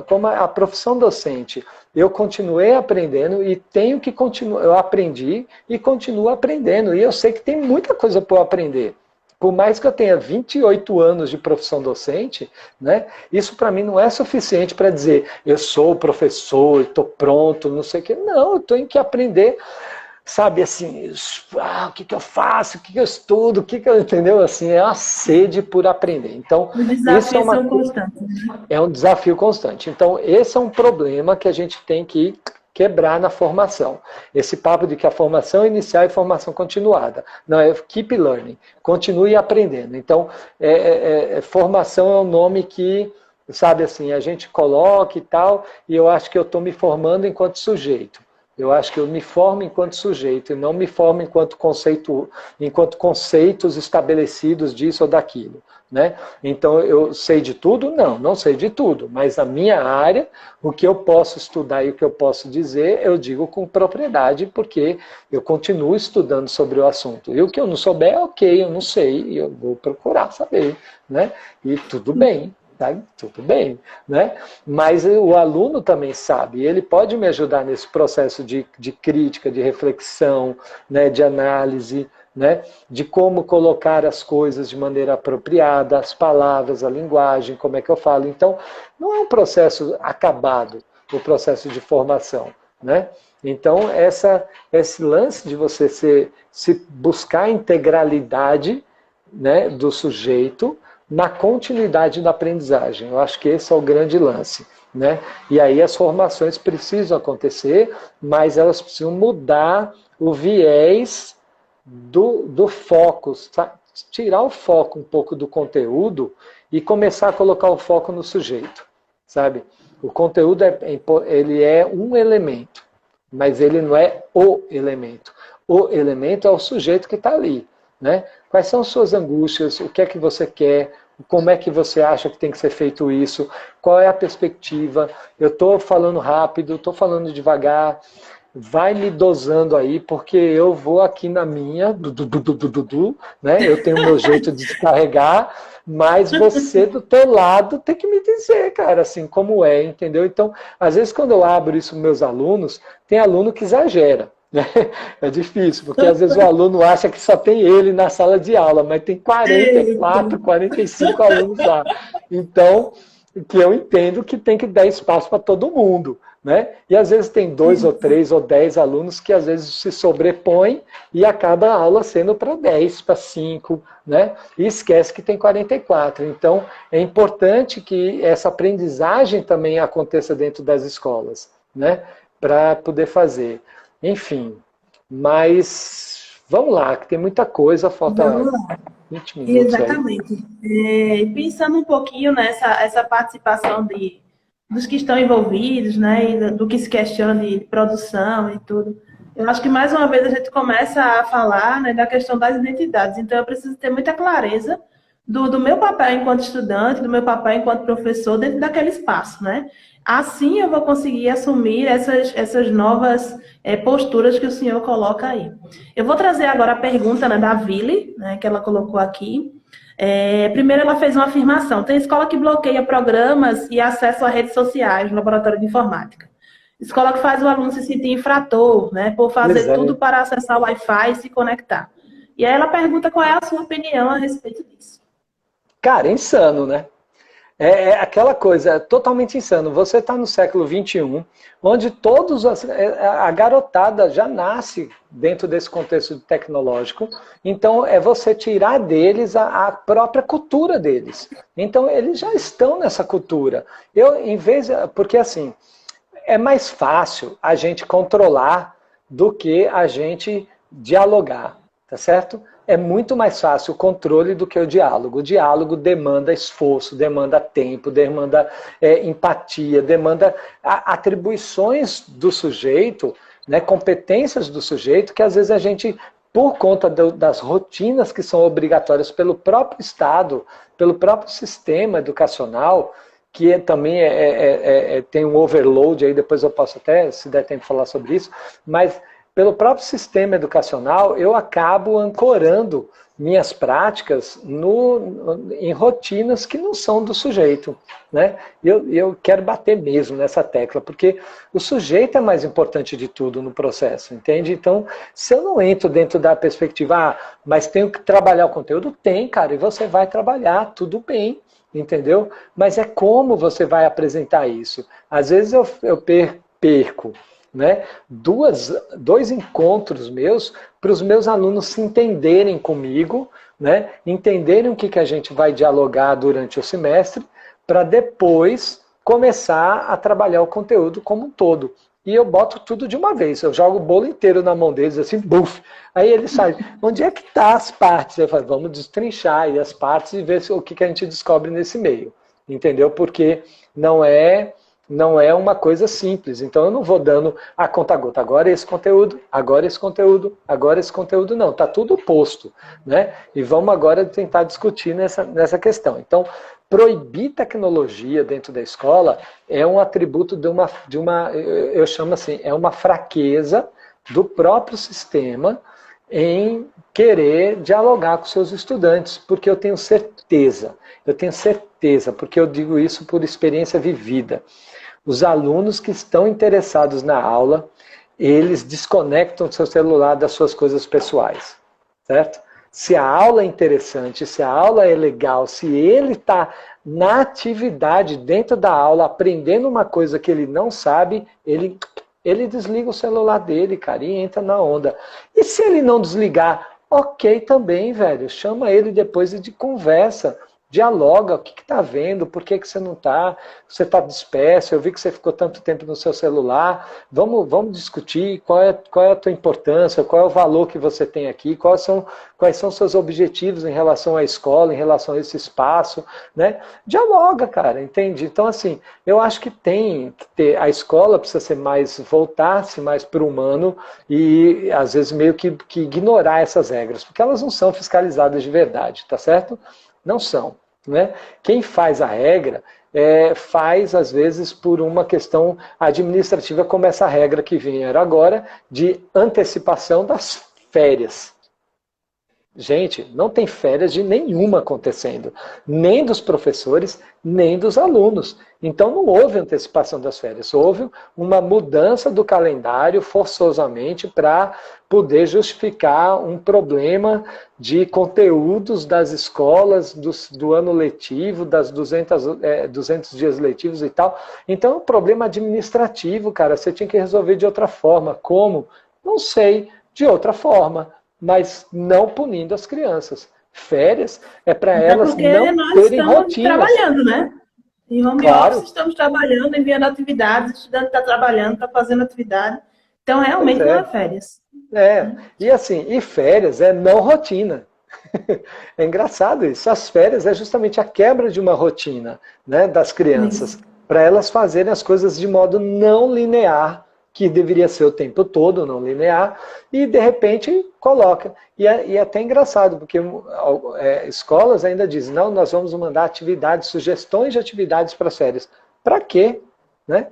como a profissão docente, eu continuei aprendendo e tenho que continuar, eu aprendi e continuo aprendendo, e eu sei que tem muita coisa para eu aprender. Por mais que eu tenha 28 anos de profissão docente, né, isso para mim não é suficiente para dizer, eu sou professor, estou pronto, não sei o quê. Não, eu tenho que aprender. Sabe, assim, o que eu faço, o que eu estudo, o que eu... Entendeu? Assim, é uma sede por aprender. Então, isso é um desafio constante. Então, esse é um problema que a gente tem que quebrar na formação. Esse papo de que a formação inicial é formação continuada. Não, é keep learning. Continue aprendendo. Então, formação é um nome que, sabe, assim, a gente coloca e tal, e eu acho que eu estou me formando enquanto sujeito. Eu acho que eu me formo enquanto sujeito e não me formo enquanto conceitos estabelecidos disso ou daquilo. Né? Então, eu sei de tudo? Não sei de tudo. Mas na minha área, o que eu posso estudar e o que eu posso dizer, eu digo com propriedade, porque eu continuo estudando sobre o assunto. E o que eu não souber, ok, eu não sei, e eu vou procurar saber. Né? E tudo bem. Tá? Tudo bem, né? Mas o aluno também sabe, ele pode me ajudar nesse processo de crítica, de reflexão, né, de análise, né, de como colocar as coisas de maneira apropriada, as palavras, a linguagem, como é que eu falo. Então, não é um processo acabado, o processo de formação. Né? Então, esse lance de você se buscar a integralidade, né, do sujeito, na continuidade da aprendizagem. Eu acho que esse é o grande lance. Né? E aí as formações precisam acontecer, mas elas precisam mudar o viés do foco, tirar o foco um pouco do conteúdo e começar a colocar o foco no sujeito. Sabe? O conteúdo ele é um elemento, mas ele não é o elemento. O elemento é o sujeito que está ali. Né? Quais são suas angústias? O que é que você quer? Como é que você acha que tem que ser feito isso? Qual é a perspectiva? Eu estou falando rápido, estou falando devagar. Vai me dosando aí, porque eu vou aqui na minha, né? Eu tenho o meu jeito de descarregar, mas você do teu lado tem que me dizer, cara, assim, como é, entendeu? Então, às vezes quando eu abro isso para meus alunos, tem aluno que exagera. É difícil, porque às vezes o aluno acha que só tem ele na sala de aula, mas tem 44, 45 alunos lá. Então, que eu entendo que tem que dar espaço para todo mundo, né? E às vezes tem 2 ou 3 ou 10 alunos que às vezes se sobrepõem e acaba a aula sendo para 10, para 5, né? E esquece que tem 44. Então, é importante que essa aprendizagem também aconteça dentro das escolas, né? Para poder fazer. Enfim, mas vamos lá, que tem muita coisa, falta Vamos lá. 20 minutos aí. Exatamente. Pensando um pouquinho nessa essa participação dos que estão envolvidos, né, e do que se questiona de produção e tudo, eu acho que mais uma vez a gente começa a falar, né, da questão das identidades. Então eu preciso ter muita clareza do meu papel enquanto estudante, do meu papel enquanto professor dentro daquele espaço, né? Assim eu vou conseguir assumir essas novas posturas que o senhor coloca aí. Eu vou trazer agora a pergunta, né, da Vili, né, que ela colocou aqui. Primeiro ela fez uma afirmação. Tem escola que bloqueia programas e acesso a redes sociais no laboratório de informática. Escola que faz o aluno se sentir infrator, né, por fazer tudo para acessar o Wi-Fi e se conectar. E aí ela pergunta qual é a sua opinião a respeito disso. Cara, é insano, né? É aquela coisa, é totalmente insano. Você está no século XXI, onde a garotada já nasce dentro desse contexto tecnológico, então é você tirar deles a própria cultura deles. Então eles já estão nessa cultura. Porque assim, é mais fácil a gente controlar do que a gente dialogar, tá certo? É muito mais fácil o controle do que o diálogo. O diálogo demanda esforço, demanda tempo, demanda empatia, demanda atribuições do sujeito, né, competências do sujeito, que às vezes a gente, por conta das rotinas que são obrigatórias pelo próprio Estado, pelo próprio sistema educacional, que também tem um overload, aí depois eu posso até, se der tempo, falar sobre isso, mas pelo próprio sistema educacional, eu acabo ancorando minhas práticas em rotinas que não são do sujeito, né? Eu quero bater mesmo nessa tecla, porque o sujeito é mais importante de tudo no processo, entende? Então, se eu não entro dentro da perspectiva, mas tenho que trabalhar o conteúdo, tem, cara, e você vai trabalhar, tudo bem, entendeu? Mas é como você vai apresentar isso. Às vezes eu perco, né, dois encontros meus para os meus alunos se entenderem comigo, né, entenderem o que a gente vai dialogar durante o semestre, para depois começar a trabalhar o conteúdo como um todo. E eu boto tudo de uma vez, eu jogo o bolo inteiro na mão deles, assim, buf. Aí eles saem, onde é que tá as partes? Eu falo, vamos destrinchar aí as partes e ver o que a gente descobre nesse meio. Entendeu? Porque não é uma coisa simples. Então eu não vou dando a conta-gota. Agora esse conteúdo, agora esse conteúdo, agora esse conteúdo. Não, está tudo posto, né? E vamos agora tentar discutir nessa questão. Então, proibir tecnologia dentro da escola é um atributo de uma eu chamo assim, é uma fraqueza do próprio sistema em querer dialogar com seus estudantes, porque eu tenho certeza, porque eu digo isso por experiência vivida. Os alunos que estão interessados na aula, eles desconectam seu celular das suas coisas pessoais, certo? Se a aula é interessante, se a aula é legal, se ele está na atividade dentro da aula, aprendendo uma coisa que ele não sabe, ele desliga o celular dele, cara, e entra na onda. E se ele não desligar, ok também, velho, chama ele depois de conversa. Dialoga, o que está vendo, por que você não está, você está disperso, eu vi que você ficou tanto tempo no seu celular, vamos discutir qual é a tua importância, qual é o valor que você tem aqui, quais são os seus objetivos em relação à escola, em relação a esse espaço, né? Dialoga, cara, entende? Então, assim, eu acho que tem que ter, a escola precisa voltar-se mais para o humano e, às vezes, meio que ignorar essas regras, porque elas não são fiscalizadas de verdade, tá certo? Não são. Né? Quem faz a regra faz, às vezes, por uma questão administrativa, como essa regra que vieram agora, de antecipação das férias. Gente, não tem férias de nenhuma acontecendo, nem dos professores, nem dos alunos. Então não houve antecipação das férias, houve uma mudança do calendário forçosamente para poder justificar um problema de conteúdos das escolas, do ano letivo, das 200 dias letivos e tal. Então é um problema administrativo, cara, você tinha que resolver de outra forma. Como? Não sei, de outra forma, mas não punindo as crianças. Férias é para elas não nós terem estamos rotinas. trabalhando, né? Em home office Claro, estamos trabalhando, enviando atividades, o estudante está trabalhando, está fazendo atividade. Então, pois realmente, não é é. férias. É, Né? e assim, e férias é não rotina. É engraçado isso. As férias é justamente a quebra de uma rotina, né, das crianças, Isso. para elas fazerem as coisas de modo não linear, que deveria ser o tempo todo, não linear, e de repente coloca. E é até engraçado, porque escolas ainda dizem, não, nós vamos mandar atividades, sugestões de atividades para as férias. Para quê? Né?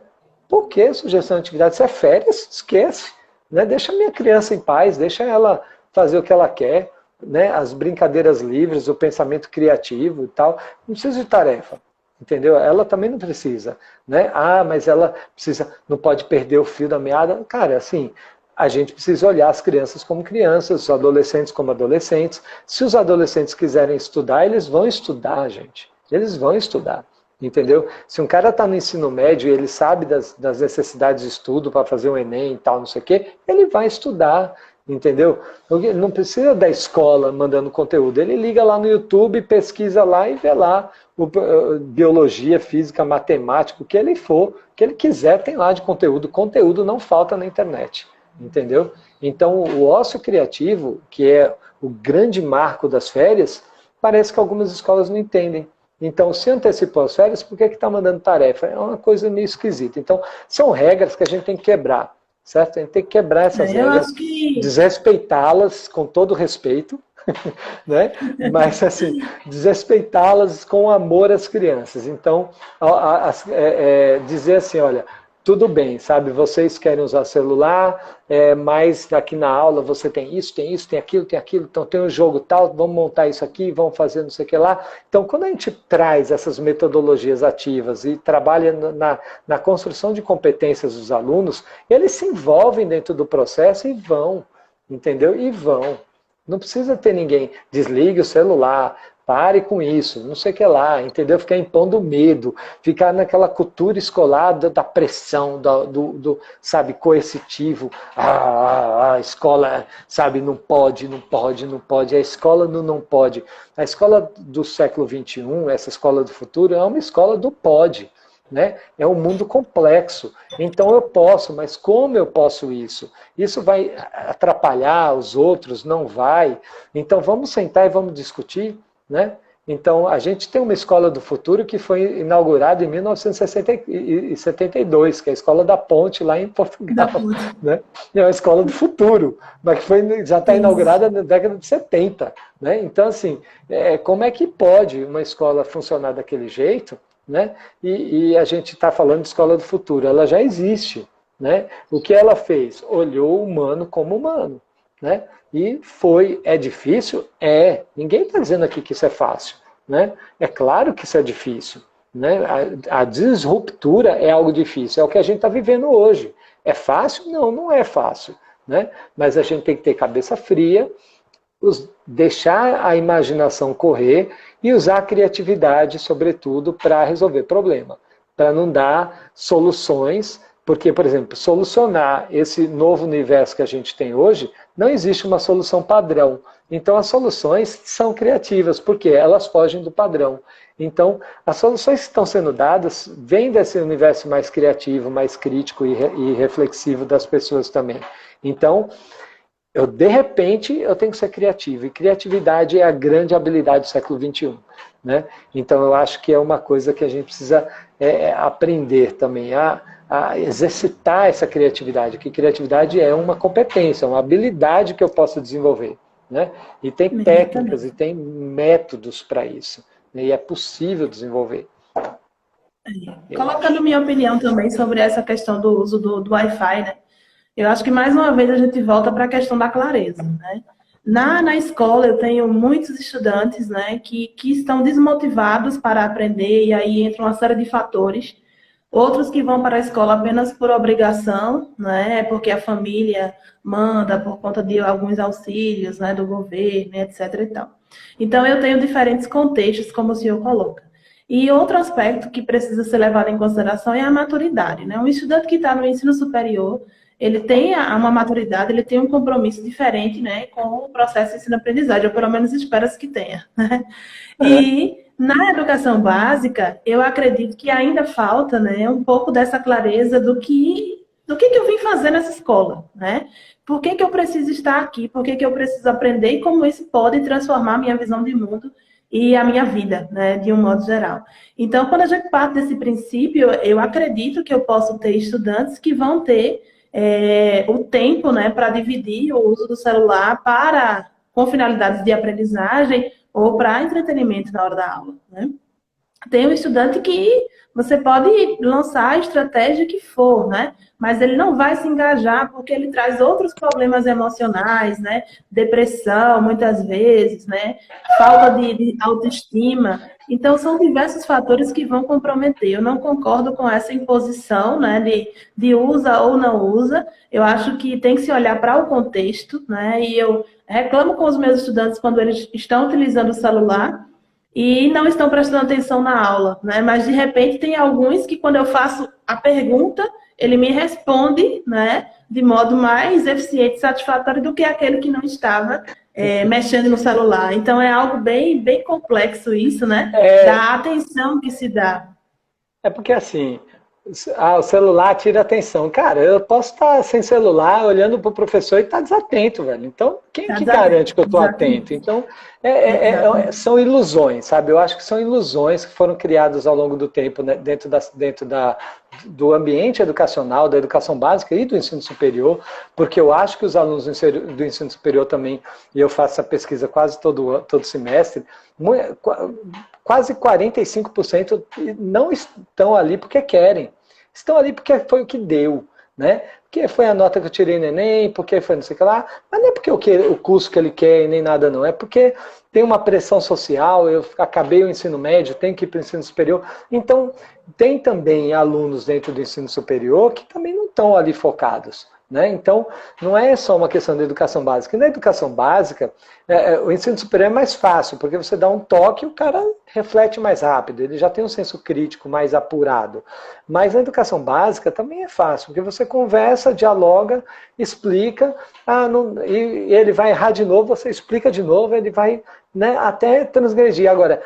Por que sugestão de atividade? Se é férias, esquece. Né? Deixa a minha criança em paz, deixa ela fazer o que ela quer, né? As brincadeiras livres, o pensamento criativo e tal. Não precisa de tarefa, entendeu? Ela também não precisa. Né? Ah, mas ela precisa, não pode perder o fio da meada. Cara, assim, a gente precisa olhar as crianças como crianças, os adolescentes como adolescentes. Se os adolescentes quiserem estudar, eles vão estudar, gente. Eles vão estudar. Entendeu? Se um cara está no ensino médio e ele sabe das necessidades de estudo para fazer um Enem e tal, não sei o quê, ele vai estudar, entendeu? Não precisa da escola mandando conteúdo. Ele liga lá no YouTube, pesquisa lá e vê lá biologia, física, matemática, o que ele for, o que ele quiser tem lá de conteúdo. Conteúdo não falta na internet, entendeu? Então, o ócio criativo, que é o grande marco das férias, parece que algumas escolas não entendem. Então, se antecipou as férias, por que está mandando tarefa? É uma coisa meio esquisita. Então, são regras que a gente tem que quebrar, certo? A gente tem que quebrar essas Eu regras, acho que desrespeitá-las com todo respeito, né? Mas, assim, desrespeitá-las com amor às crianças. Então, dizer assim, olha, tudo bem, sabe? Vocês querem usar celular, mas aqui na aula você tem isso, tem aquilo, então tem um jogo tal, vamos montar isso aqui, vamos fazer não sei o que lá. Então, quando a gente traz essas metodologias ativas e trabalha na construção de competências dos alunos, eles se envolvem dentro do processo e vão, entendeu? E vão. Não precisa ter ninguém. Desligue o celular, pare com isso, não sei o que lá, entendeu? Ficar impondo medo, ficar naquela cultura escolar da pressão, sabe, coercitivo. A escola, sabe, não pode. A escola não pode. A escola do século XXI, essa escola do futuro, é uma escola do pode. Né? É um mundo complexo. Então eu posso, mas como eu posso isso? Isso vai atrapalhar os outros? Não vai. Então vamos sentar e vamos discutir. Né? Então a gente tem uma escola do futuro que foi inaugurada em 1972, que é a Escola da Ponte, lá em Portugal. Né? É uma escola do futuro, mas que já está inaugurada na década de 70. Né? Então, assim, como é que pode uma escola funcionar daquele jeito? Né? E a gente está falando de escola do futuro, ela já existe. Né? O que ela fez? Olhou o humano como humano. Né? E é difícil? É. Ninguém está dizendo aqui que isso é fácil. Né? É claro que isso é difícil. Né? A disruptura é algo difícil, é o que a gente está vivendo hoje. É fácil? Não, não é fácil. Né? Mas a gente tem que ter cabeça fria, deixar a imaginação correr e usar a criatividade, sobretudo, para resolver problema, para não dar soluções, porque, por exemplo, solucionar esse novo universo que a gente tem hoje, não existe uma solução padrão. Então, as soluções são criativas, porque elas fogem do padrão. Então, as soluções que estão sendo dadas vêm desse universo mais criativo, mais crítico e reflexivo das pessoas também. Então, de repente, eu tenho que ser criativo. E criatividade é a grande habilidade do século XXI. Né? Então, eu acho que é uma coisa que a gente precisa aprender também, a exercitar essa criatividade. Que criatividade é uma competência, uma habilidade que eu posso desenvolver. Né? E tem técnicas e tem métodos para isso. Né? E é possível desenvolver. Colocando minha opinião também sobre essa questão do uso do Wi-Fi, né? Eu acho que mais uma vez a gente volta para a questão da clareza, né? Na escola eu tenho muitos estudantes, né, que estão desmotivados para aprender, e aí entra uma série de fatores. Outros que vão para a escola apenas por obrigação, né, porque a família manda por conta de alguns auxílios, né, do governo, etc. e tal. Então eu tenho diferentes contextos, como o senhor coloca. E outro aspecto que precisa ser levado em consideração é a maturidade, né? Um estudante que está no ensino superior, ele tem uma maturidade, ele tem um compromisso diferente, né, com o processo de ensino-aprendizagem, ou pelo menos espera-se que tenha, né? E na educação básica, eu acredito que ainda falta, né, um pouco dessa clareza do que eu vim fazer nessa escola, né? Por que que eu preciso estar aqui? Por que que eu preciso aprender? E como isso pode transformar a minha visão de mundo e a minha vida, né, de um modo geral. Então, quando a gente parte desse princípio, eu acredito que eu posso ter estudantes que vão ter o tempo, né, para dividir o uso do celular com finalidades de aprendizagem ou para entretenimento na hora da aula, né? Tem um estudante que você pode lançar a estratégia que for, né? Mas ele não vai se engajar porque ele traz outros problemas emocionais, né? Depressão, muitas vezes, né? Falta de autoestima. Então, são diversos fatores que vão comprometer. Eu não concordo com essa imposição, né? De usa ou não usa. Eu acho que tem que se olhar para o contexto, né? E eu reclamo com os meus estudantes quando eles estão utilizando o celular e não estão prestando atenção na aula, né? Mas de repente tem alguns que quando eu faço a pergunta, ele me responde, né, de modo mais eficiente e satisfatório do que aquele que não estava mexendo no celular. Então é algo bem, bem complexo isso, né? Da atenção que se dá. É porque assim, o celular tira atenção. Cara, eu posso estar sem celular, olhando para o professor e estar desatento, velho. Então, quem que garante que eu estou atento? Então, são ilusões, sabe? Eu acho que são ilusões que foram criadas ao longo do tempo, né, do ambiente educacional, da educação básica e do ensino superior, porque eu acho que os alunos do ensino superior também, e eu faço essa pesquisa quase todo semestre, quase 45% não estão ali porque querem. Estão ali porque foi o que deu, né? Porque foi a nota que eu tirei no Enem, porque foi não sei o que lá. Mas não é porque o curso que ele quer e nem nada não. É porque tem uma pressão social, eu acabei o ensino médio, tenho que ir para o ensino superior. Então, tem também alunos dentro do ensino superior que também não estão ali focados. Né? Então, não é só uma questão da educação básica. E na educação básica, o ensino superior é mais fácil, porque você dá um toque e o cara reflete mais rápido, ele já tem um senso crítico mais apurado. Mas na educação básica também é fácil, porque você conversa, dialoga, explica, e ele vai errar de novo, você explica de novo, ele vai, né, até transgredir. Agora,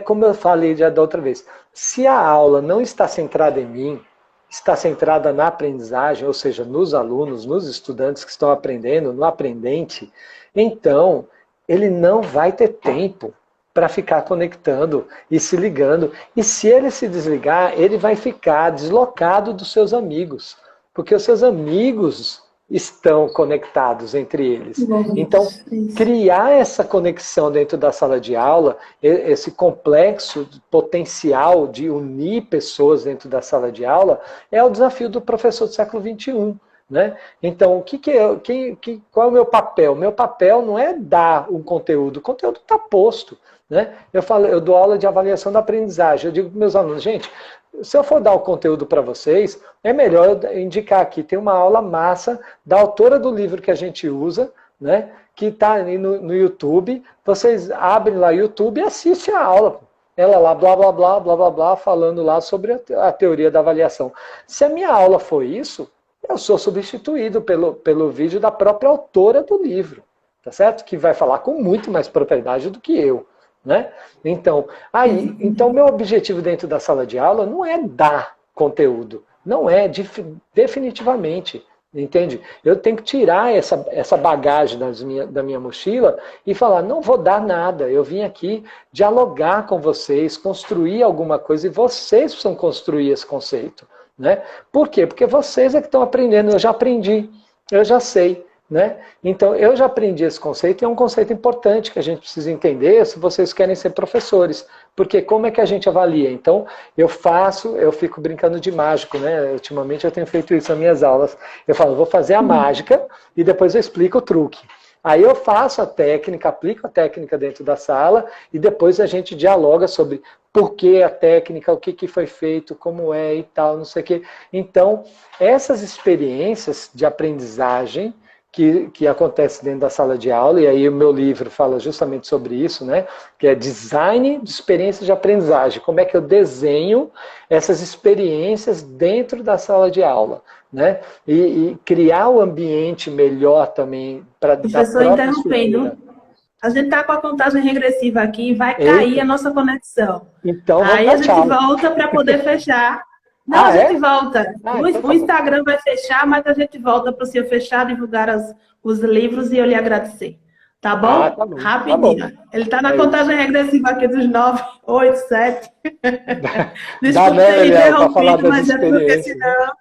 como eu falei já da outra vez, se a aula não está centrada em mim, está centrada na aprendizagem, ou seja, nos alunos, nos estudantes que estão aprendendo, no aprendente, então ele não vai ter tempo para ficar conectando e se ligando. E se ele se desligar, ele vai ficar deslocado dos seus amigos, porque os seus amigos estão conectados entre eles. Então, criar essa conexão dentro da sala de aula, esse complexo potencial de unir pessoas dentro da sala de aula, é o desafio do professor do século XXI. Né? Então, qual é o meu papel? Meu papel não é dar um conteúdo, o conteúdo está posto. Né? Eu dou aula de avaliação da aprendizagem, eu digo para meus alunos, gente, se eu for dar o conteúdo para vocês, é melhor eu indicar aqui, tem uma aula massa da autora do livro que a gente usa, né, que está ali no YouTube, vocês abrem lá o YouTube e assistem a aula. Ela lá, blá, blá, blá, blá, blá, blá, falando lá sobre a teoria da avaliação. Se a minha aula for isso, eu sou substituído pelo vídeo da própria autora do livro, tá certo? Que vai falar com muito mais propriedade do que eu. Né? Então, meu objetivo dentro da sala de aula não é dar conteúdo, não é definitivamente, entende? Eu tenho que tirar essa bagagem da minha mochila e falar, não vou dar nada, eu vim aqui dialogar com vocês, construir alguma coisa e vocês precisam construir esse conceito. Né? Por quê? Porque vocês é que estão aprendendo, eu já aprendi, eu já sei. Né? Então, eu já aprendi esse conceito e é um conceito importante que a gente precisa entender se vocês querem ser professores. Porque como é que a gente avalia? Então, eu fico brincando de mágico, né? Ultimamente eu tenho feito isso nas minhas aulas. Eu falo, vou fazer a mágica e depois eu explico o truque. Aí eu faço a técnica, aplico a técnica dentro da sala e depois a gente dialoga sobre por que a técnica, o que foi feito, como é e tal, não sei o quê. Então, essas experiências de aprendizagem que acontece dentro da sala de aula, e aí o meu livro fala justamente sobre isso, né? Que é design de experiências de aprendizagem. Como é que eu desenho essas experiências dentro da sala de aula, né? E criar o ambiente melhor também para da Professor, própria interrompendo. estrutura. A gente está com a contagem regressiva aqui e vai cair Eita, a nossa conexão. então vamos Aí a dar gente tchau. volta para poder fechar. Não, a Ah, gente é? volta. Ah, então O tá bom. Instagram vai fechar, mas a gente volta para o senhor fechar, divulgar os livros e eu lhe agradecer. Tá Ah, bom? tá bom. Tá bom. Rapidinho. Ele está na É isso. contagem regressiva aqui dos 9, 8, 7. Dá, Desculpe né, ter Eliel, para falar interrompido, das mas é porque experiências, né? senão